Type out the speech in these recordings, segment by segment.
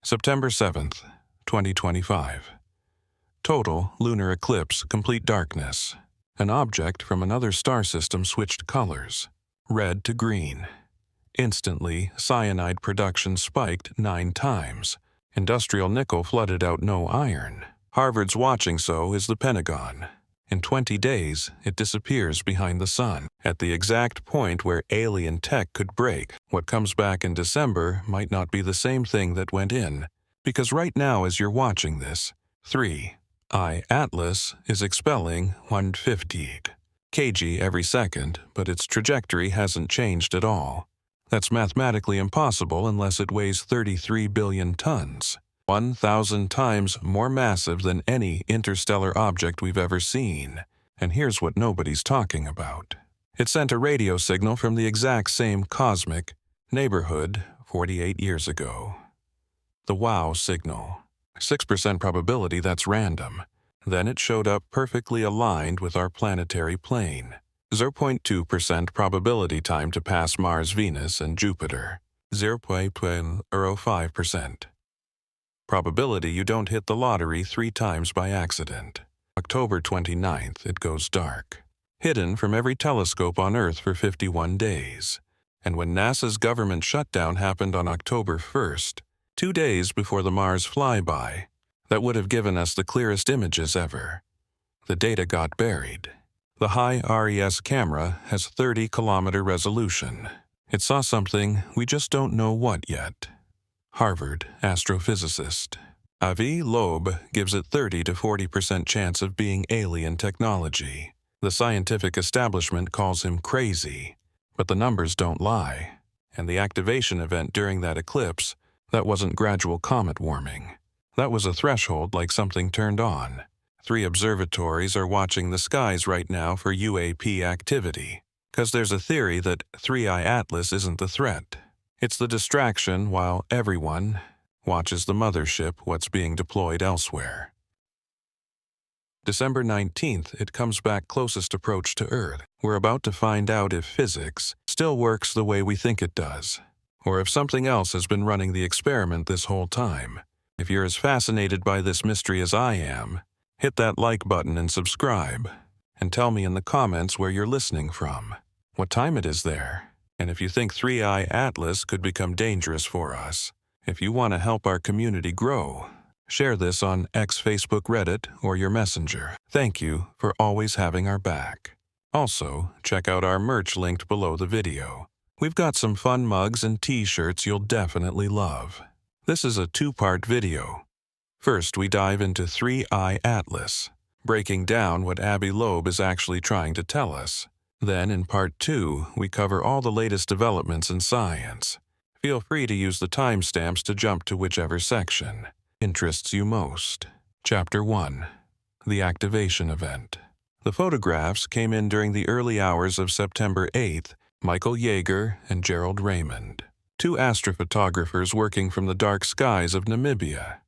September 7th, 2025. Total lunar eclipse, complete darkness. An object from another star system switched colors, red to green. Instantly, cyanide production spiked 9 times. Industrial nickel flooded out no iron. Harvard's watching, so is the Pentagon. In 20 days, it disappears behind the sun. At the exact point where alien tech could break, what comes back in December might not be the same thing that went in. Because right now, as you're watching this, 3IATLAS is expelling 150 kg every second, but its trajectory hasn't changed at all. That's mathematically impossible unless it weighs 33 billion tons. 1,000 times more massive than any interstellar object we've ever seen. And here's what nobody's talking about. It sent a radio signal from the exact same cosmic neighborhood 48 years ago. The wow signal. 6% probability that's random. Then it showed up perfectly aligned with our planetary plane. 0.2% probability time to pass Mars, Venus, and Jupiter. 0.05%. Probability you don't hit the lottery 3 times by accident. October 29th, it goes dark. Hidden from every telescope on Earth for 51 days. And when NASA's government shutdown happened on October 1st, 2 days before the Mars flyby, that would have given us the clearest images ever. The data got buried. The high RES camera has 30-kilometer resolution. It saw something we just don't know what yet. Harvard astrophysicist Avi Loeb gives it 30 to 40% chance of being alien technology. The scientific establishment calls him crazy, but the numbers don't lie. And the activation event during that eclipse, that wasn't gradual comet warming. That was a threshold like something turned on. 3 observatories are watching the skies right now for UAP activity, because there's a theory that 3IATLAS isn't the threat. It's the distraction while everyone watches the mothership what's being deployed elsewhere. December 19th, it comes back closest approach to Earth. We're about to find out if physics still works the way we think it does, or if something else has been running the experiment this whole time. If you're as fascinated by this mystery as I am, hit that like button and subscribe, and tell me in the comments where you're listening from, what time it is there, and if you think 3IATLAS could become dangerous for us. If you want to help our community grow, share this on X, Facebook, Reddit, or your messenger. Thank you for always having our back. Also, check out our merch linked below the video. We've got some fun mugs and t-shirts you'll definitely love. This is a 2-part video. First, we dive into 3IATLAS, breaking down what Avi Loeb is actually trying to tell us. Then, in Part 2, we cover all the latest developments in science. Feel free to use the timestamps to jump to whichever section interests you most. Chapter 1. The Activation Event. The photographs came in during the early hours of September 8th, Michael Yeager and Gerald Raymond, 2 astrophotographers working from the dark skies of Namibia,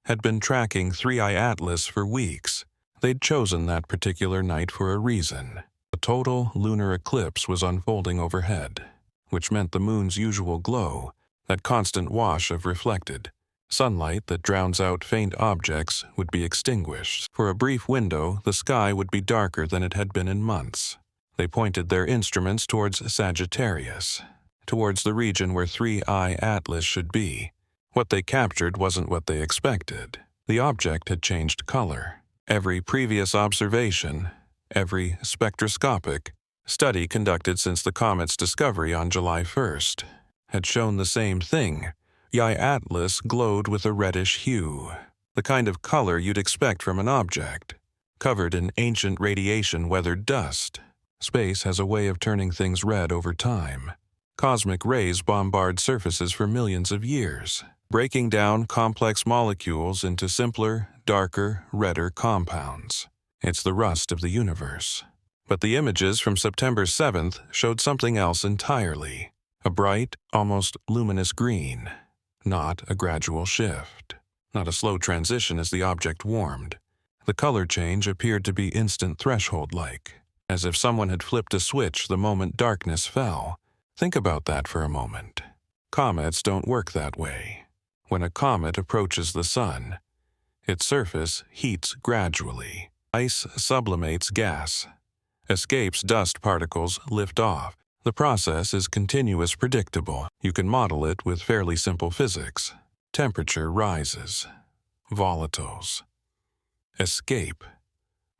had been tracking 3IATLAS for weeks. They'd chosen that particular night for a reason. A total lunar eclipse was unfolding overhead, which meant the moon's usual glow, that constant wash of reflected sunlight that drowns out faint objects, would be extinguished. For a brief window, the sky would be darker than it had been in months. They pointed their instruments towards Sagittarius, towards the region where 3IATLAS should be. What they captured wasn't what they expected. The object had changed color. Every previous observation, every spectroscopic study conducted since the comet's discovery on July 1st had shown the same thing. 3IATLAS glowed with a reddish hue, the kind of color you'd expect from an object, covered in ancient radiation-weathered dust. Space has a way of turning things red over time. Cosmic rays bombard surfaces for millions of years, breaking down complex molecules into simpler, darker, redder compounds. It's the rust of the universe. But the images from September 7th showed something else entirely. A bright, almost luminous green. Not a gradual shift. Not a slow transition as the object warmed. The color change appeared to be instant threshold-like, as if someone had flipped a switch the moment darkness fell. Think about that for a moment. Comets don't work that way. when a comet approaches the Sun. Its surface heats gradually. Ice sublimates gas. Escapes dust particles lift off. The process is continuous, predictable. You can model it with fairly simple physics. Temperature rises. Volatiles. Escape.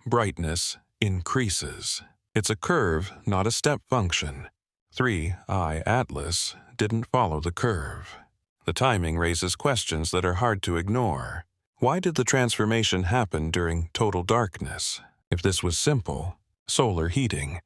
Brightness increases. It's a curve, not a step function. 3IATLAS didn't follow the curve. The timing raises questions that are hard to ignore. Why did the transformation happen during total darkness? If this was simple, solar heating,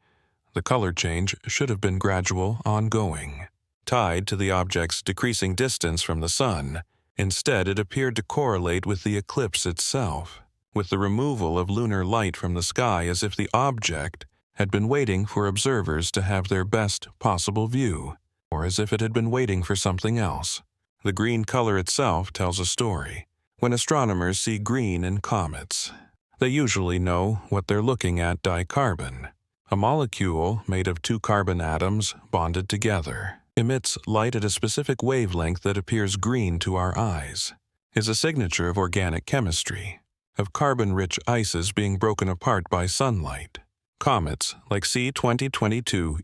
the color change should have been gradual, ongoing. Tied to the object's decreasing distance from the Sun, instead it appeared to correlate with the eclipse itself, with the removal of lunar light from the sky, as if the object had been waiting for observers to have their best possible view, or as if it had been waiting for something else. The green color itself tells a story. When astronomers see green in comets, they usually know what they're looking at: dicarbon. A molecule made of two carbon atoms bonded together, emits light at a specific wavelength that appears green to our eyes, is a signature of organic chemistry, of carbon-rich ices being broken apart by sunlight. Comets like C-2022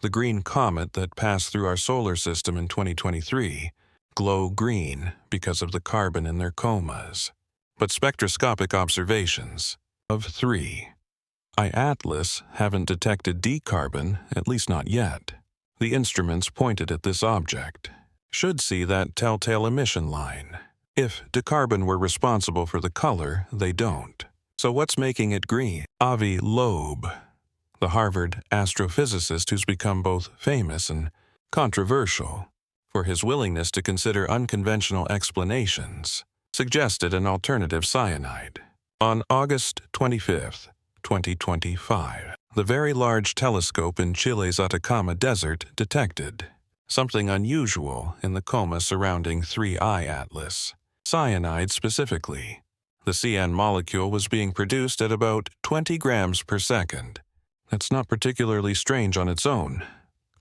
the green comet that passed through our solar system in 2023, glow green because of the carbon in their comas. But spectroscopic observations of 3IATLAS haven't detected D-carbon, at least not yet. The instruments pointed at this object should see that telltale emission line. If D-carbon were responsible for the color, they don't. So what's making it green? Avi Loeb, the Harvard astrophysicist who's become both famous and controversial for his willingness to consider unconventional explanations, suggested an alternative cyanide. On August 25, 2025, the Very Large Telescope in Chile's Atacama Desert detected something unusual in the coma surrounding 3IATLAS. Cyanide specifically. The CN molecule was being produced at about 20 grams per second. That's not particularly strange on its own.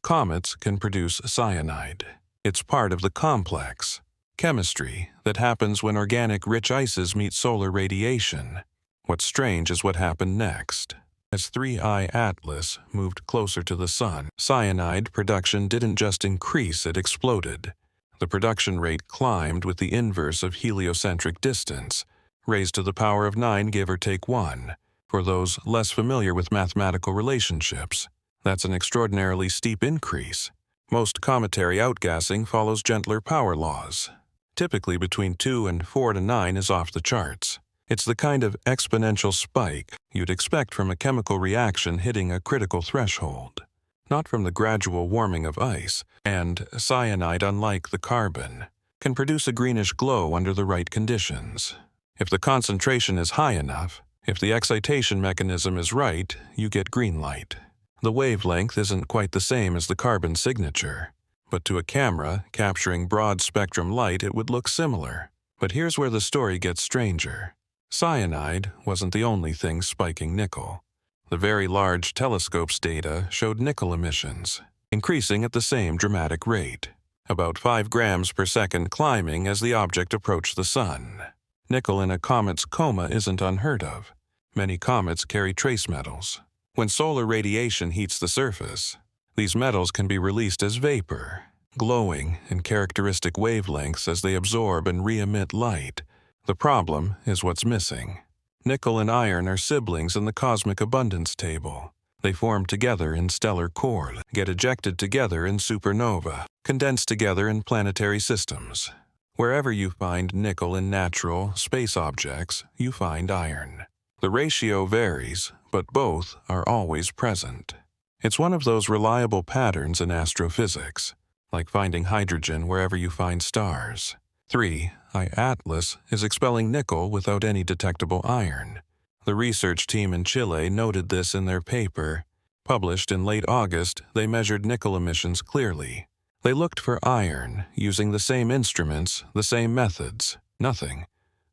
Comets can produce cyanide. It's part of the complex chemistry that happens when organic rich ices meet solar radiation. What's strange is what happened next. As 3IATLAS moved closer to the Sun, cyanide production didn't just increase, it exploded. The production rate climbed with the inverse of heliocentric distance, raised to the power of 9, give or take 1. For those less familiar with mathematical relationships, that's an extraordinarily steep increase. Most cometary outgassing follows gentler power laws. Typically between 2 and 4 to 9 is off the charts. It's the kind of exponential spike you'd expect from a chemical reaction hitting a critical threshold, not from the gradual warming of ice. And cyanide, unlike the carbon, can produce a greenish glow under the right conditions. If the concentration is high enough, if the excitation mechanism is right, you get green light. The wavelength isn't quite the same as the carbon signature, but to a camera capturing broad-spectrum light it would look similar. But here's where the story gets stranger. Cyanide wasn't the only thing spiking nickel. The Very Large Telescope's data showed nickel emissions, increasing at the same dramatic rate, about 5 grams per second, climbing as the object approached the Sun. Nickel in a comet's coma isn't unheard of. Many comets carry trace metals. When solar radiation heats the surface, these metals can be released as vapor, glowing in characteristic wavelengths as they absorb and re-emit light. The problem is what's missing. Nickel and iron are siblings in the cosmic abundance table. They form together in stellar core, get ejected together in supernova, condense together in planetary systems. Wherever you find nickel in natural space objects, you find iron. The ratio varies, but both are always present. It's one of those reliable patterns in astrophysics, like finding hydrogen wherever you find stars. 3IATLAS is expelling nickel without any detectable iron. The research team in Chile noted this in their paper. Published in late August, they measured nickel emissions clearly. They looked for iron, using the same instruments, the same methods. Nothing.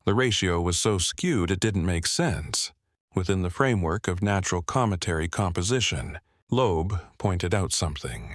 The ratio was so skewed it didn't make sense. Within the framework of natural cometary composition, Loeb pointed out something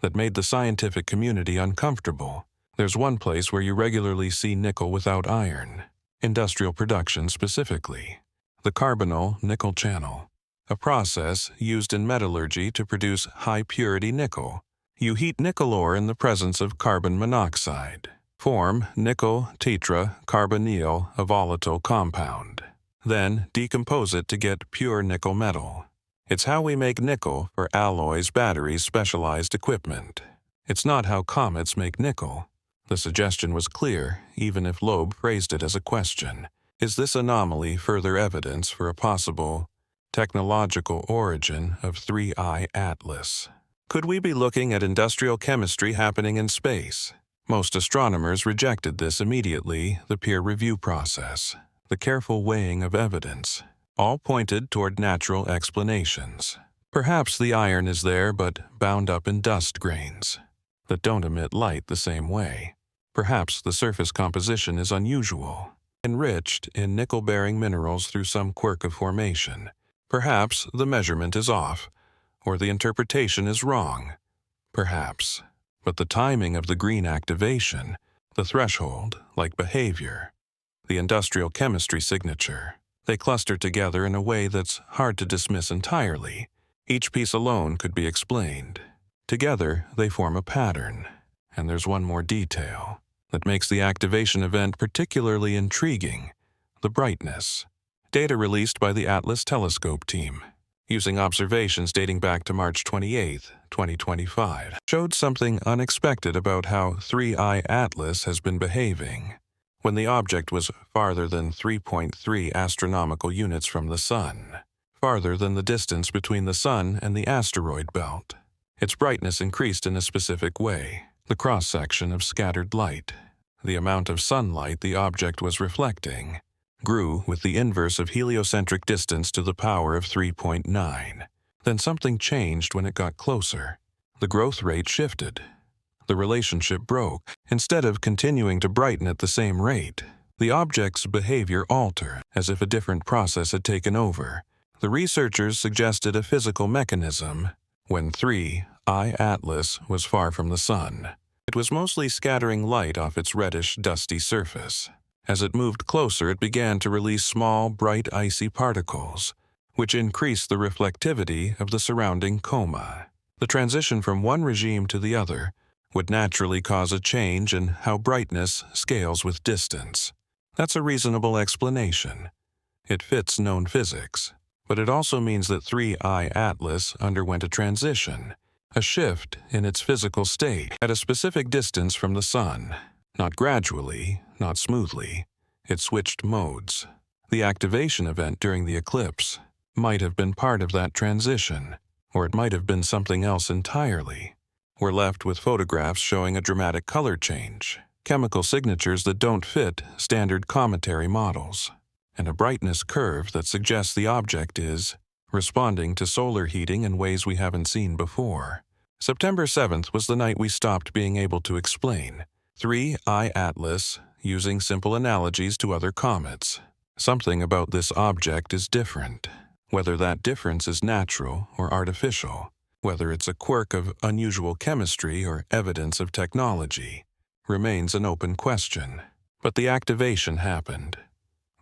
that made the scientific community uncomfortable. There's one place where you regularly see nickel without iron, industrial production specifically, the carbonyl nickel channel, a process used in metallurgy to produce high-purity nickel. You heat nickel ore in the presence of carbon monoxide, form nickel tetracarbonyl, a volatile compound, then decompose it to get pure nickel metal. It's how we make nickel for alloys, batteries, specialized equipment. It's not how comets make nickel. The suggestion was clear, even if Loeb phrased it as a question. Is this anomaly further evidence for a possible technological origin of 3IATLAS? Could we be looking at industrial chemistry happening in space? Most astronomers rejected this immediately. The peer review process, the careful weighing of evidence, all pointed toward natural explanations. Perhaps the iron is there but bound up in dust grains that don't emit light the same way. Perhaps the surface composition is unusual, enriched in nickel-bearing minerals through some quirk of formation. Perhaps the measurement is off, or the interpretation is wrong. Perhaps. But the timing of the green activation, the threshold, like behavior, the industrial chemistry signature, they cluster together in a way that's hard to dismiss entirely. Each piece alone could be explained. Together, they form a pattern. And there's one more detail that makes the activation event particularly intriguing: the brightness. Data released by the ATLAS telescope team, using observations dating back to March 28, 2025, showed something unexpected about how 3IATLAS has been behaving when the object was farther than 3.3 astronomical units from the Sun, farther than the distance between the Sun and the asteroid belt. Its brightness increased in a specific way: the cross-section of scattered light, the amount of sunlight the object was reflecting, grew with the inverse of heliocentric distance to the power of 3.9. Then something changed when it got closer. The growth rate shifted. The relationship broke. Instead of continuing to brighten at the same rate, the object's behavior altered, as if a different process had taken over. The researchers suggested a physical mechanism. When 3IATLAS was far from the Sun, it was mostly scattering light off its reddish, dusty surface. As it moved closer, it began to release small, bright, icy particles, which increased the reflectivity of the surrounding coma. The transition from one regime to the other would naturally cause a change in how brightness scales with distance. That's a reasonable explanation. It fits known physics. But it also means that 3IATLAS underwent a transition, a shift in its physical state at a specific distance from the Sun. Not gradually, not smoothly. It switched modes. The activation event during the eclipse might have been part of that transition, or it might have been something else entirely. We're left with photographs showing a dramatic color change, chemical signatures that don't fit standard cometary models, and a brightness curve that suggests the object is responding to solar heating in ways we haven't seen before. September 7th was the night we stopped being able to explain 3IATLAS using simple analogies to other comets. Something about this object is different. Whether that difference is natural or artificial, whether it's a quirk of unusual chemistry or evidence of technology, remains an open question. But the activation happened.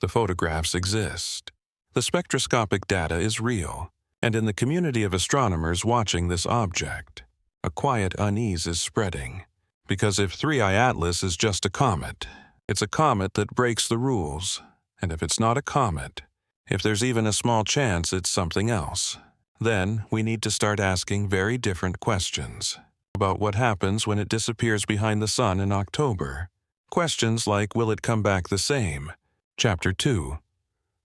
The photographs exist. The spectroscopic data is real. And in the community of astronomers watching this object, a quiet unease is spreading. Because if 3IATLAS is just a comet, it's a comet that breaks the rules. And if it's not a comet, if there's even a small chance it's something else, then we need to start asking very different questions about what happens when it disappears behind the Sun in October. Questions like, will it come back the same? Chapter 2.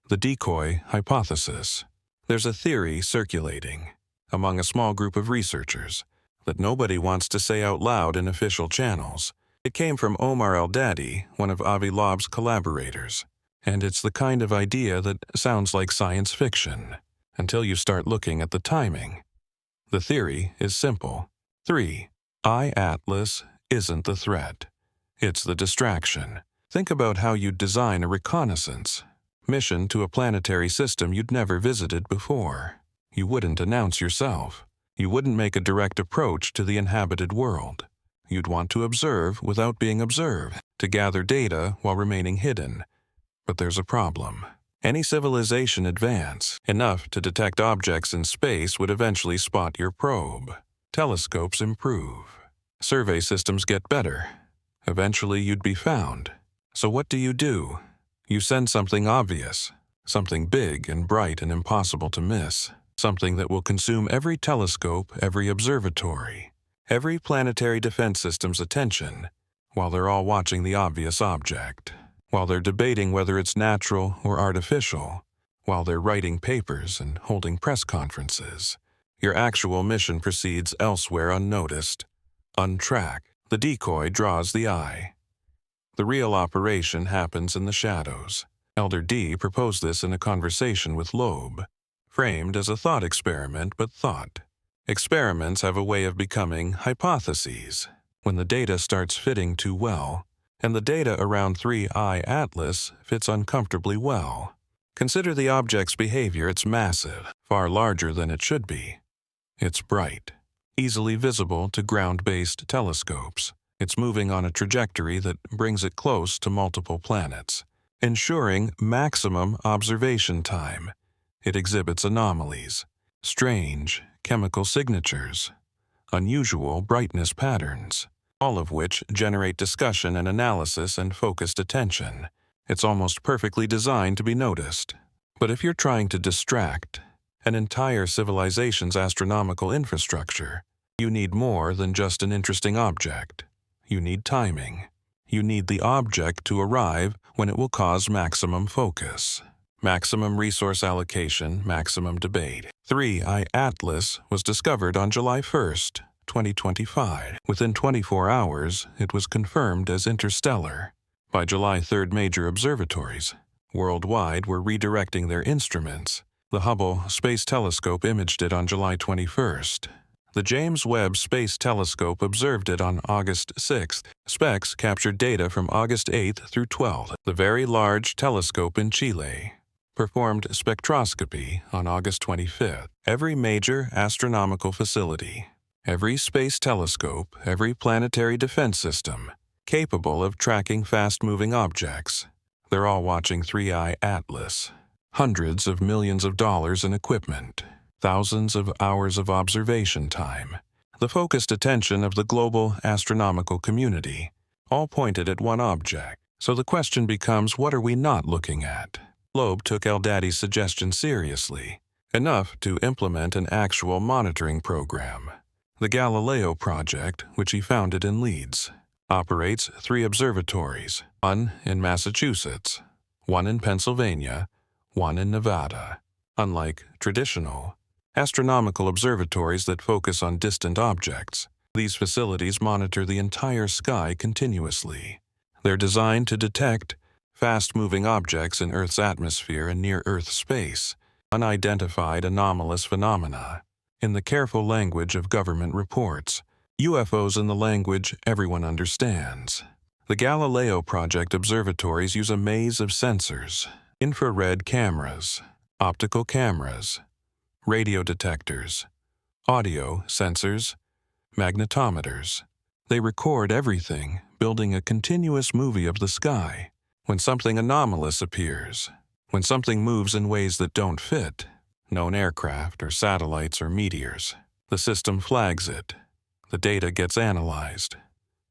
The Decoy Hypothesis. There's a theory circulating among a small group of researchers that nobody wants to say out loud in official channels. It came from Omar El-Dadi, one of Avi Loeb's collaborators, and it's the kind of idea that sounds like science fiction until you start looking at the timing. The theory is simple. 3IATLAS isn't the threat. It's the distraction. Think about how you'd design a reconnaissance mission to a planetary system you'd never visited before. You wouldn't announce yourself. You wouldn't make a direct approach to the inhabited world. You'd want to observe without being observed, to gather data while remaining hidden. But there's a problem. Any civilization advance enough to detect objects in space would eventually spot your probe. Telescopes improve. Survey systems get better. Eventually you'd be found. So what do? You send something obvious, something big and bright and impossible to miss, something that will consume every telescope, every observatory, every planetary defense system's attention, while they're all watching the obvious object, while they're debating whether it's natural or artificial, while they're writing papers and holding press conferences. Your actual mission proceeds elsewhere unnoticed, untracked. The decoy draws the eye. The real operation happens in the shadows. Elder D proposed this in a conversation with Loeb, framed as a thought experiment, but thought. Experiments have a way of becoming hypotheses when the data starts fitting too well, and the data around 3IATLAS fits uncomfortably well. Consider the object's behavior. It's massive, far larger than it should be. It's bright, easily visible to ground-based telescopes. It's moving on a trajectory that brings it close to multiple planets, ensuring maximum observation time. It exhibits anomalies, strange chemical signatures, unusual brightness patterns, all of which generate discussion and analysis and focused attention. It's almost perfectly designed to be noticed. But if you're trying to distract an entire civilization's astronomical infrastructure, you need more than just an interesting object. You need timing. You need the object to arrive when it will cause maximum focus, maximum resource allocation, maximum debate. 3IATLAS was discovered on July 1st, 2025. Within 24 hours, it was confirmed as interstellar. By July 3rd, major observatories worldwide were redirecting their instruments. The Hubble Space Telescope imaged it on July 21st. The James Webb Space Telescope observed it on August 6th. SPECS captured data from August 8th through 12th. The Very Large Telescope in Chile performed spectroscopy on August 25th. Every major astronomical facility, every space telescope, every planetary defense system capable of tracking fast-moving objects, they're all watching 3IATLAS. Hundreds of millions of dollars in equipment, thousands of hours of observation time, the focused attention of the global astronomical community, all pointed at one object. So the question becomes, what are we not looking at? Loeb took Eldaddy's suggestion seriously, enough to implement an actual monitoring program. The Galileo Project, which he founded in Leeds, operates 3 observatories, one in Massachusetts, one in Pennsylvania, one in Nevada. Unlike traditional astronomical observatories that focus on distant objects, these facilities monitor the entire sky continuously. They're designed to detect fast-moving objects in Earth's atmosphere and near-Earth space, unidentified anomalous phenomena. In the careful language of government reports, UFOs in the language everyone understands. The Galileo Project observatories use a maze of sensors, infrared cameras, optical cameras, radio detectors, audio sensors, magnetometers. They record everything, building a continuous movie of the sky. When something anomalous appears, when something moves in ways that don't fit, known aircraft or satellites or meteors, the system flags it. The data gets analyzed.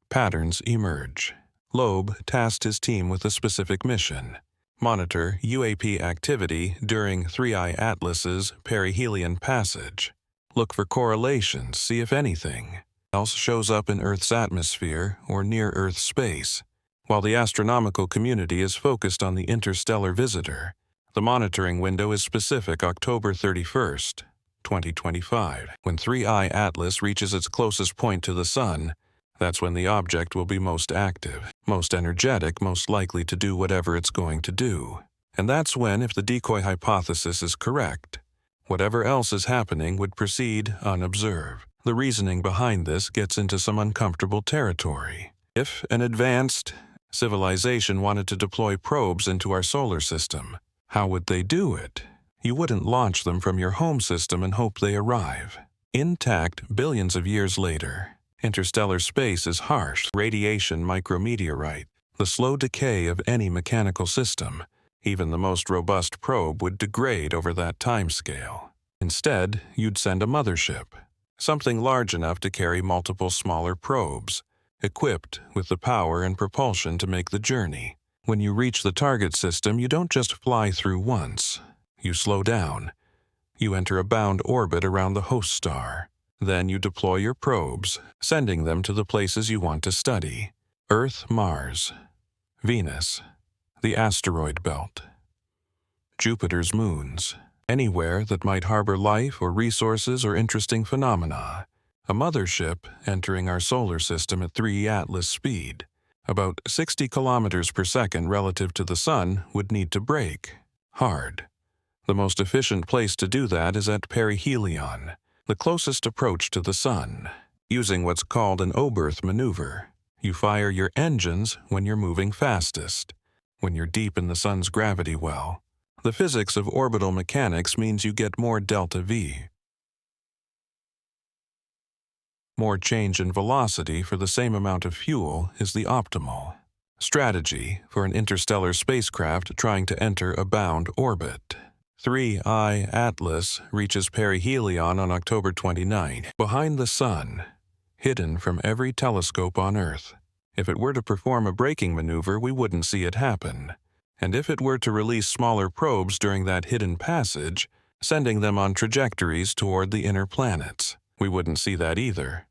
Patterns emerge. Loeb tasked his team with a specific mission: monitor UAP activity during 3IATLAS's perihelion passage. Look for correlations, see if anything else shows up in Earth's atmosphere or near Earth space. While the astronomical community is focused on the interstellar visitor, the monitoring window is specific: October 31st, 2025. When 3IATLAS reaches its closest point to the Sun, that's when the object will be most active, most energetic, most likely to do whatever it's going to do. And that's when, if the decoy hypothesis is correct, whatever else is happening would proceed unobserved. The reasoning behind this gets into some uncomfortable territory. If an advanced civilization wanted to deploy probes into our solar system, how would they do it? You wouldn't launch them from your home system and hope they arrive intact billions of years later. Interstellar space is harsh, radiation micrometeorite, the slow decay of any mechanical system. Even the most robust probe would degrade over that timescale. Instead, you'd send a mothership, something large enough to carry multiple smaller probes, equipped with the power and propulsion to make the journey. When you reach the target system, you don't just fly through once. You slow down. You enter a bound orbit around the host star. Then you deploy your probes, sending them to the places you want to study: Earth, Mars, Venus, the asteroid belt, Jupiter's moons, anywhere that might harbor life or resources or interesting phenomena. A mothership entering our solar system at 3IATLAS speed, about 60 kilometers per second relative to the Sun, would need to brake hard. The most efficient place to do that is at perihelion, the closest approach to the Sun. Using what's called an Oberth maneuver, you fire your engines when you're moving fastest, when you're deep in the Sun's gravity well. The physics of orbital mechanics means you get more delta V, more change in velocity for the same amount of fuel is the optimal strategy for an interstellar spacecraft trying to enter a bound orbit. 3IATLAS reaches perihelion on October 29, behind the Sun, hidden from every telescope on Earth. If it were to perform a braking maneuver, we wouldn't see it happen. And if it were to release smaller probes during that hidden passage, sending them on trajectories toward the inner planets, we wouldn't see that either.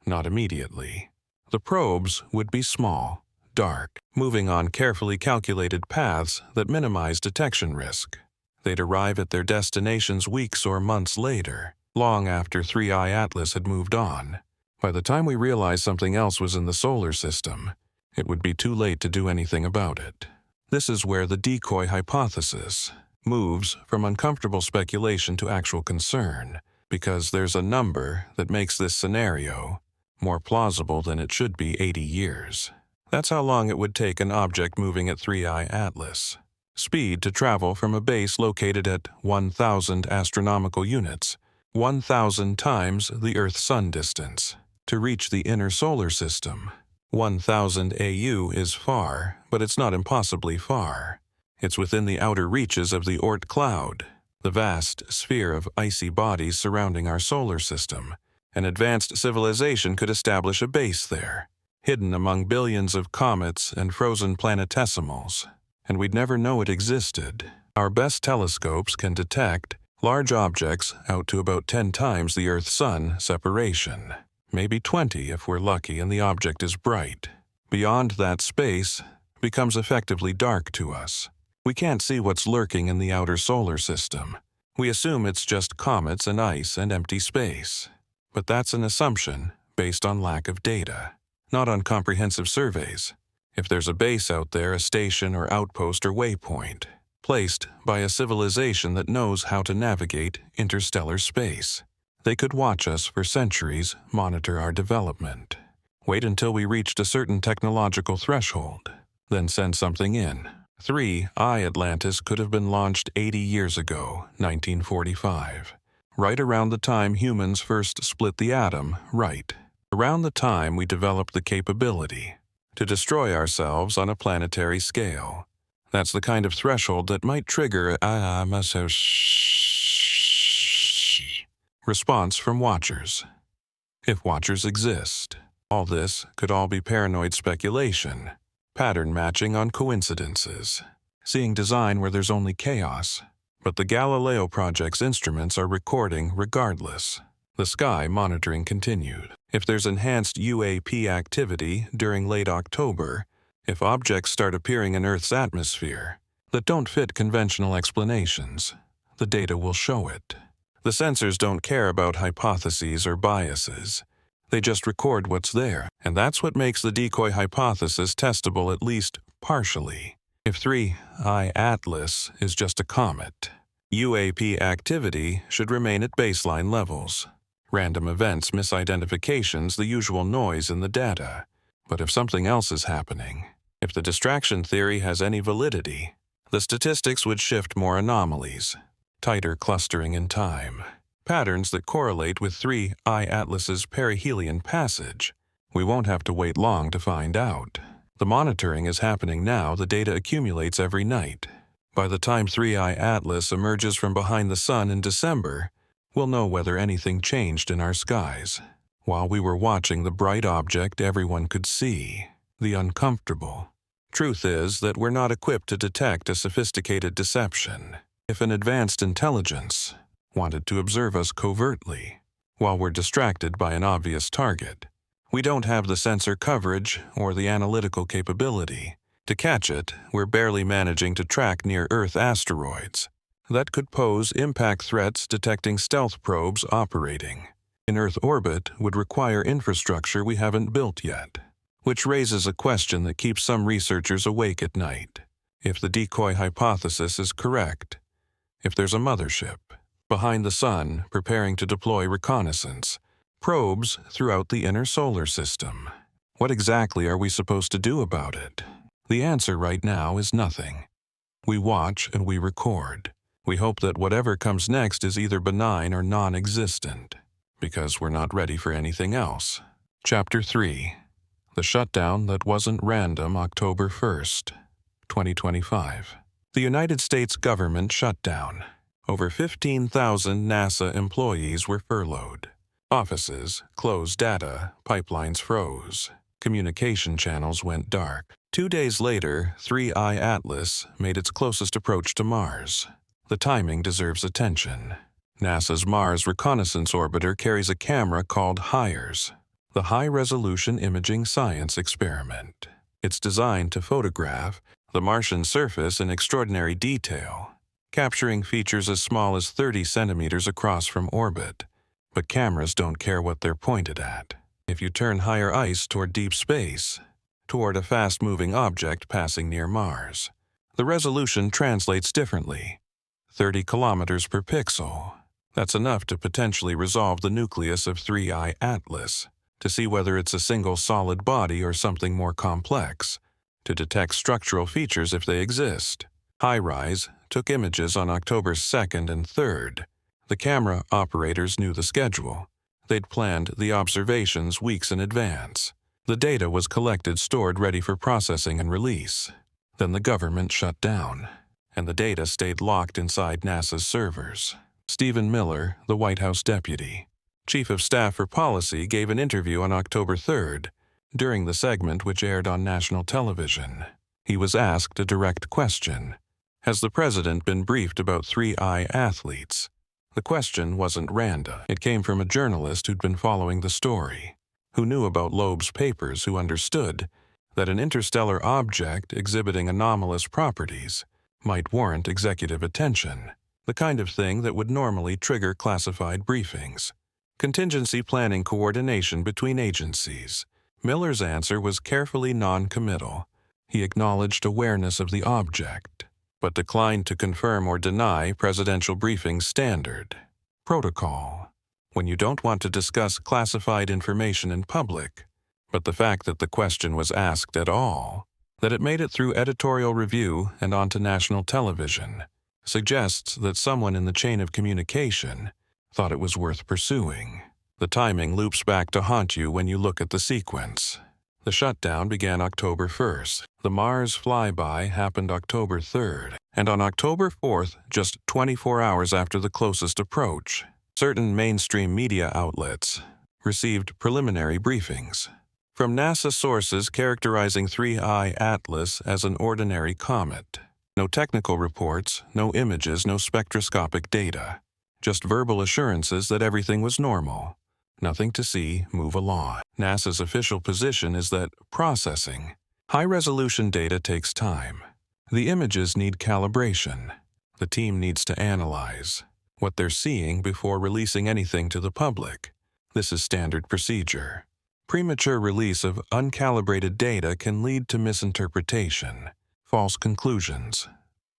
Not immediately. The probes would be small, dark, moving on carefully calculated paths that minimize detection risk. They'd arrive at their destinations weeks or months later, long after 3IATLAS had moved on. By the time we realized something else was in the solar system, it would be too late to do anything about it. This is where the decoy hypothesis moves from uncomfortable speculation to actual concern, because there's a number that makes this scenario more plausible than it should be: 80 years. That's how long it would take an object moving at 3IATLAS speed to travel from a base located at 1,000 astronomical units, 1,000 times the Earth-Sun distance, to reach the inner solar system. 1,000 AU is far, but it's not impossibly far. It's within the outer reaches of the Oort cloud, the vast sphere of icy bodies surrounding our solar system. An advanced civilization could establish a base there, hidden among billions of comets and frozen planetesimals, and we'd never know it existed. Our best telescopes can detect large objects out to about 10 times the Earth-Sun separation, maybe 20 if we're lucky and the object is bright. Beyond that, space becomes effectively dark to us. We can't see what's lurking in the outer solar system. We assume it's just comets and ice and empty space. But that's an assumption based on lack of data, not on comprehensive surveys. If there's a base out there, a station or outpost or waypoint, placed by a civilization that knows how to navigate interstellar space, they could watch us for centuries, monitor our development, wait until we reached a certain technological threshold, then send something in. 3IATLAS could have been launched 80 years ago, 1945. Right around the time humans first split the atom, right. Around the time we developed the capability to destroy ourselves on a planetary scale. That's the kind of threshold that might trigger a response from watchers. If watchers exist. All this could all be paranoid speculation, pattern matching on coincidences, seeing design where there's only chaos. But the Galileo Project's instruments are recording regardless. The sky monitoring continued. If there's enhanced UAP activity during late October, if objects start appearing in Earth's atmosphere that don't fit conventional explanations, the data will show it. The sensors don't care about hypotheses or biases. They just record what's there, and that's what makes the decoy hypothesis testable at least partially. If 3IATLAS is just a comet, UAP activity should remain at baseline levels. Random events, misidentifications, the usual noise in the data. But if something else is happening, if the distraction theory has any validity, the statistics would shift more anomalies, tighter clustering in time, patterns that correlate with 3IATLAS's perihelion passage, We won't have to wait long to find out. The monitoring is happening now. The data accumulates every night. By the time 3IATLAS emerges from behind the sun in December, we'll know whether anything changed in our skies. While we were watching the bright object everyone could see, the uncomfortable truth is that we're not equipped to detect a sophisticated deception. If an advanced intelligence wanted to observe us covertly while we're distracted by an obvious target, we don't have the sensor coverage or the analytical capability to catch it. We're barely managing to track near-Earth asteroids that could pose impact threats. Detecting stealth probes operating in Earth orbit would require infrastructure we haven't built yet, which raises a question that keeps some researchers awake at night. If the decoy hypothesis is correct, if there's a mothership behind the sun preparing to deploy reconnaissance probes throughout the inner solar system, what exactly are we supposed to do about it? The answer right now is nothing. We watch and we record. We hope that whatever comes next is either benign or non-existent, because we're not ready for anything else. Chapter 3. The Shutdown That Wasn't Random. October 1st, 2025. The United States government shut down. Over 15,000 NASA employees were furloughed. Offices closed, data pipelines froze. Communication channels went dark. 2 days later, 3IATLAS made its closest approach to Mars. The timing deserves attention. NASA's Mars Reconnaissance Orbiter carries a camera called HIRES, the High-Resolution Imaging Science Experiment. It's designed to photograph the Martian surface in extraordinary detail, capturing features as small as 30 centimeters across from orbit. But cameras don't care what they're pointed at. If you turn higher ice toward deep space, toward a fast-moving object passing near Mars, the resolution translates differently. 30 kilometers per pixel. That's enough to potentially resolve the nucleus of 3IATLAS, to see whether it's a single solid body or something more complex, to detect structural features if they exist. HiRISE took images on October 2nd and 3rd. The camera operators knew the schedule. They'd planned the observations weeks in advance. The data was collected, stored, ready for processing and release. Then the government shut down, and the data stayed locked inside NASA's servers. Stephen Miller, the White House deputy, chief of staff for policy, gave an interview on October 3rd, during the segment which aired on national television. He was asked a direct question. Has the president been briefed about 3IATLAS? The question wasn't random. It came from a journalist who'd been following the story, who knew about Loeb's papers, who understood that an interstellar object exhibiting anomalous properties might warrant executive attention, the kind of thing that would normally trigger classified briefings. Contingency planning, coordination between agencies. Miller's answer was carefully non-committal. He acknowledged awareness of the object, but declined to confirm or deny presidential briefing standard protocol. When you don't want to discuss classified information in public, but the fact that the question was asked at all, that it made it through editorial review and onto national television, suggests that someone in the chain of communication thought it was worth pursuing. The timing loops back to haunt you when you look at the sequence. The shutdown began October 1st. The Mars flyby happened October 3rd. And on October 4th, just 24 hours after the closest approach, certain mainstream media outlets received preliminary briefings from NASA sources characterizing 3IATLAS as an ordinary comet. No technical reports, no images, no spectroscopic data. Just verbal assurances that everything was normal. Nothing to see, move along. NASA's official position is that processing high-resolution data takes time. The images need calibration. The team needs to analyze what they're seeing before releasing anything to the public. This is standard procedure. Premature release of uncalibrated data can lead to misinterpretation, false conclusions,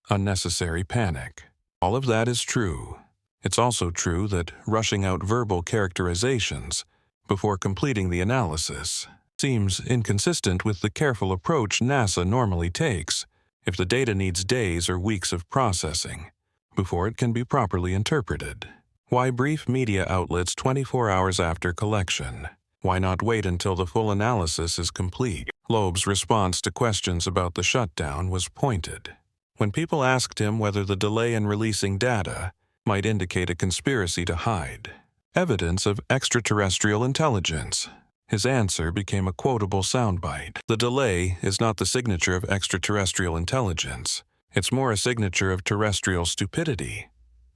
unnecessary panic. All of that is true. It's also true that rushing out verbal characterizations before completing the analysis seems inconsistent with the careful approach NASA normally takes if the data needs days or weeks of processing before it can be properly interpreted. Why brief media outlets 24 hours after collection? Why not wait until the full analysis is complete? Loeb's response to questions about the shutdown was pointed. When people asked him whether the delay in releasing data might indicate a conspiracy to hide evidence of extraterrestrial intelligence, his answer became a quotable soundbite. The delay is not the signature of extraterrestrial intelligence. It's more a signature of terrestrial stupidity.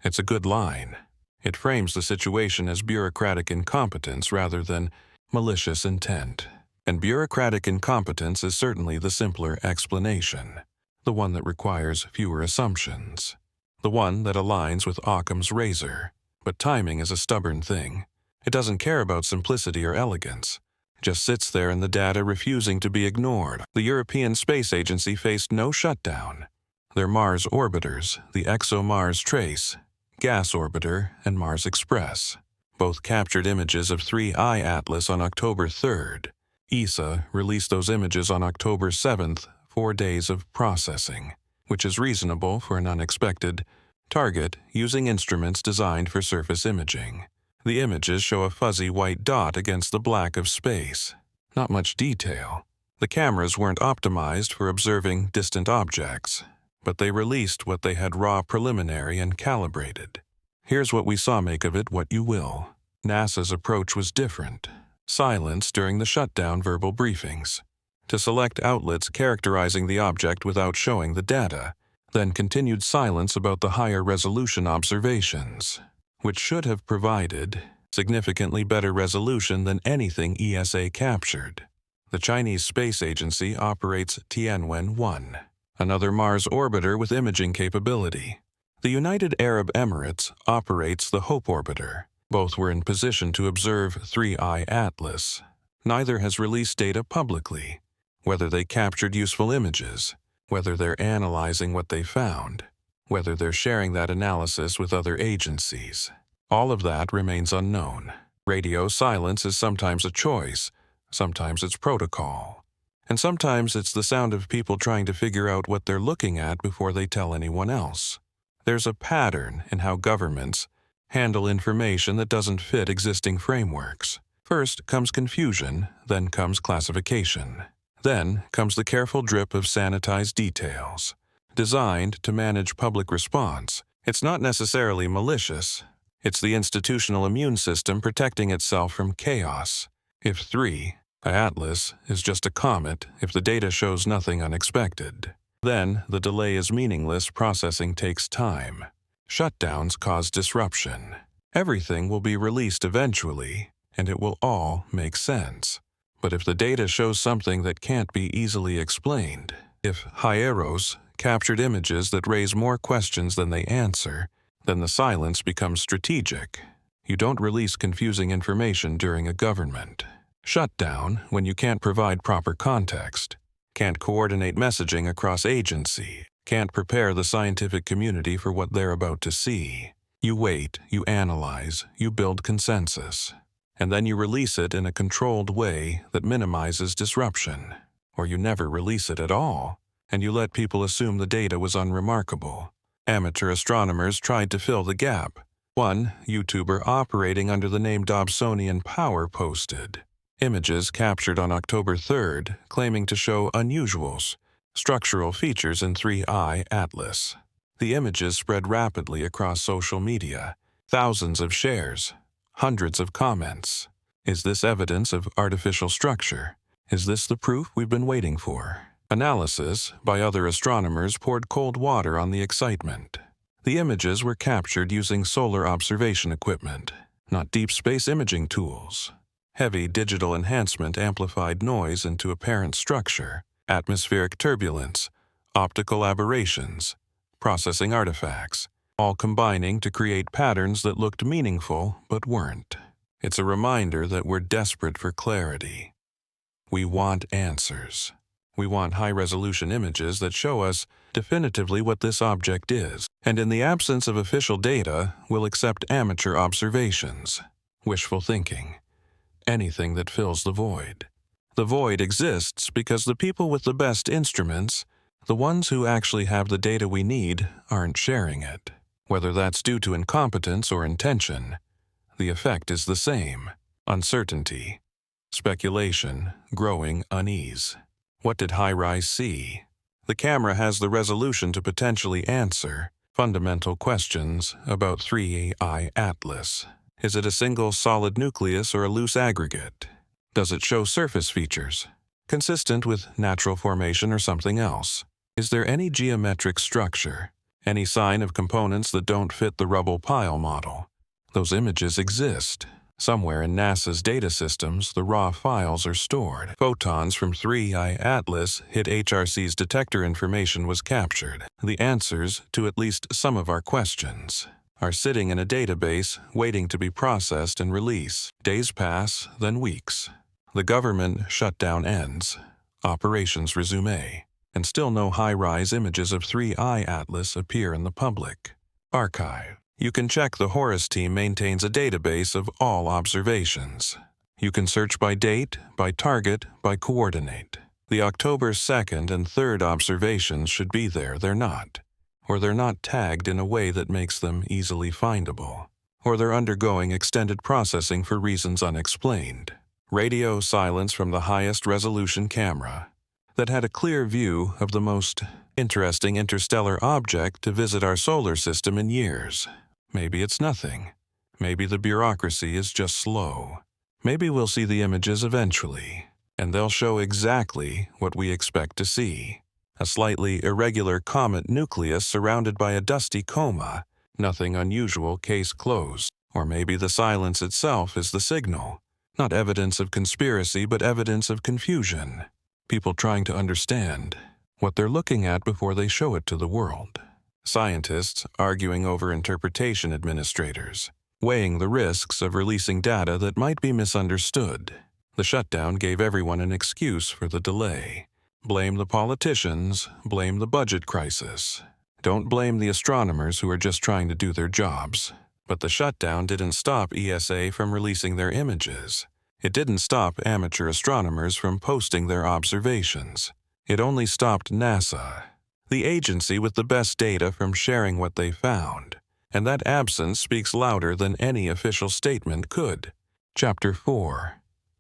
It's a good line. It frames the situation as bureaucratic incompetence rather than malicious intent. And bureaucratic incompetence is certainly the simpler explanation, the one that requires fewer assumptions, the one that aligns with Occam's razor. But timing is a stubborn thing. It doesn't care about simplicity or elegance. It just sits there in the data refusing to be ignored. The European Space Agency faced no shutdown. Their Mars orbiters, the ExoMars Trace, Gas Orbiter, and Mars Express, both captured images of 3IATLAS on October 3rd. ESA released those images on October 7th, 4 days of processing, which is reasonable for an unexpected target using instruments designed for surface imaging. The images show a fuzzy white dot against the black of space. Not much detail. The cameras weren't optimized for observing distant objects, but they released what they had raw preliminary and calibrated. Here's what we saw, make of it what you will. NASA's approach was different. Silence during the shutdown verbal briefings, to select outlets characterizing the object without showing the data, then continued silence about the higher resolution observations, which should have provided significantly better resolution than anything ESA captured. The Chinese Space Agency operates Tianwen-1, another Mars orbiter with imaging capability. The United Arab Emirates operates the Hope orbiter. Both were in position to observe 3IATLAS. Neither has released data publicly, whether they captured useful images, whether they're analyzing what they found, whether they're sharing that analysis with other agencies. All of that remains unknown. Radio silence is sometimes a choice, sometimes it's protocol, and sometimes it's the sound of people trying to figure out what they're looking at before they tell anyone else. There's a pattern in how governments handle information that doesn't fit existing frameworks. First comes confusion, then comes classification. Then comes the careful drip of sanitized details, designed to manage public response. It's not necessarily malicious. It's the institutional immune system protecting itself from chaos. If 3IATLAS is just a comet, if the data shows nothing unexpected, then the delay is meaningless. Processing takes time. Shutdowns cause disruption. Everything will be released eventually, and it will all make sense. But if the data shows something that can't be easily explained, if Hieros captured images that raise more questions than they answer, then the silence becomes strategic. You don't release confusing information during a government shutdown when you can't provide proper context, can't coordinate messaging across agency, can't prepare the scientific community for what they're about to see. You wait, you analyze, you build consensus, and then you release it in a controlled way that minimizes disruption. Or you never release it at all, and you let people assume the data was unremarkable. Amateur astronomers tried to fill the gap. One YouTuber operating under the name Dobsonian Power posted images captured on October 3rd claiming to show unusuals, structural features in 3IATLAS. The images spread rapidly across social media, thousands of shares, hundreds of comments. Is this evidence of artificial structure? Is this the proof we've been waiting for? Analysis by other astronomers poured cold water on the excitement. The images were captured using solar observation equipment, not deep space imaging tools. Heavy digital enhancement amplified noise into apparent structure, atmospheric turbulence, optical aberrations, processing artifacts, all combining to create patterns that looked meaningful but weren't. It's a reminder that we're desperate for clarity. We want answers. We want high-resolution images that show us definitively what this object is, and in the absence of official data, we'll accept amateur observations, wishful thinking, anything that fills the void. The void exists because the people with the best instruments, the ones who actually have the data we need, aren't sharing it. Whether that's due to incompetence or intention, the effect is the same: uncertainty. Speculation, growing unease. What did high-rise see? The camera has the resolution to potentially answer fundamental questions about 3IATLAS. Is it a single solid nucleus or a loose aggregate? Does it show surface features, consistent with natural formation or something else? Is there any geometric structure, any sign of components that don't fit the rubble pile model? Those images exist. Somewhere in NASA's data systems, the raw files are stored. Photons from 3IATLAS hit HRC's detector information was captured. The answers to at least some of our questions are sitting in a database waiting to be processed and released. Days pass, then weeks. The government shutdown ends. Operations resume. And still no high-rise images of 3IATLAS appear in the public. Archive. You can check the Horus team maintains a database of all observations. You can search by date, by target, by coordinate. The October 2nd and 3rd observations should be there, they're not. Or they're not tagged in a way that makes them easily findable. Or they're undergoing extended processing for reasons unexplained. Radio silence from the highest resolution camera that had a clear view of the most interesting interstellar object to visit our solar system in years. Maybe it's nothing. Maybe the bureaucracy is just slow. Maybe we'll see the images eventually, and they'll show exactly what we expect to see. A slightly irregular comet nucleus surrounded by a dusty coma. Nothing unusual, case closed. Or maybe the silence itself is the signal. Not evidence of conspiracy, but evidence of confusion. People trying to understand what they're looking at before they show it to the world. Scientists arguing over interpretation administrators, weighing the risks of releasing data that might be misunderstood. The shutdown gave everyone an excuse for the delay. Blame the politicians, blame the budget crisis. Don't blame the astronomers who are just trying to do their jobs. But the shutdown didn't stop ESA from releasing their images. It didn't stop amateur astronomers from posting their observations. It only stopped NASA, the agency with the best data, from sharing what they found. And that absence speaks louder than any official statement could. Chapter 4.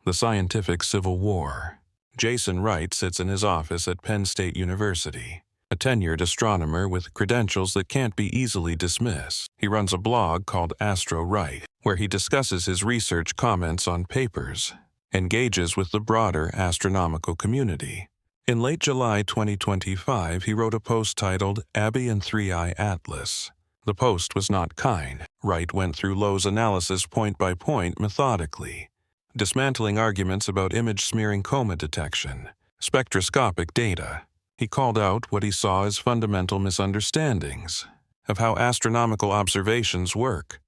The Scientific Civil War. Jason Wright sits in his office at Penn State University, a tenured astronomer with credentials that can't be easily dismissed. He runs a blog called Astro Wright, where he discusses his research, comments on papers, engages with the broader astronomical community. In late July 2025, he wrote a post titled Abby and 3IATLAS. The post was not kind. Wright went through Lowe's analysis point by point methodically, dismantling arguments about image smearing coma detection, spectroscopic data. He called out what he saw as fundamental misunderstandings of how astronomical observations work.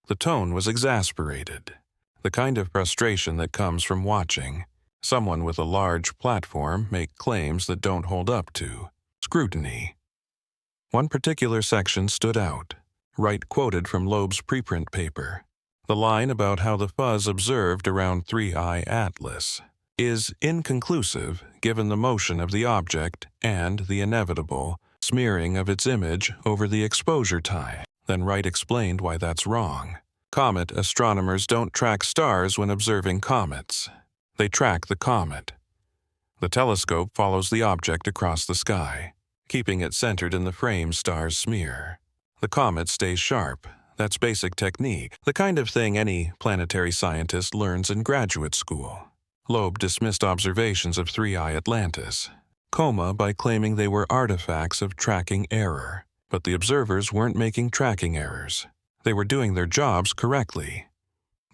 The tone was exasperated, the kind of frustration that comes from watching someone with a large platform make claims that don't hold up to scrutiny. One particular section stood out. Wright quoted from Loeb's preprint paper, the line about how the fuzz observed around 3IATLAS is inconclusive given the motion of the object and the inevitable smearing of its image over the exposure time. Then Wright explained why that's wrong. Comet astronomers don't track stars when observing comets. They track the comet. The telescope follows the object across the sky, keeping it centered in the frame stars smear. The comet stays sharp. That's basic technique, the kind of thing any planetary scientist learns in graduate school. Loeb dismissed observations of 3I coma by claiming they were artifacts of tracking error. But the observers weren't making tracking errors. They were doing their jobs correctly.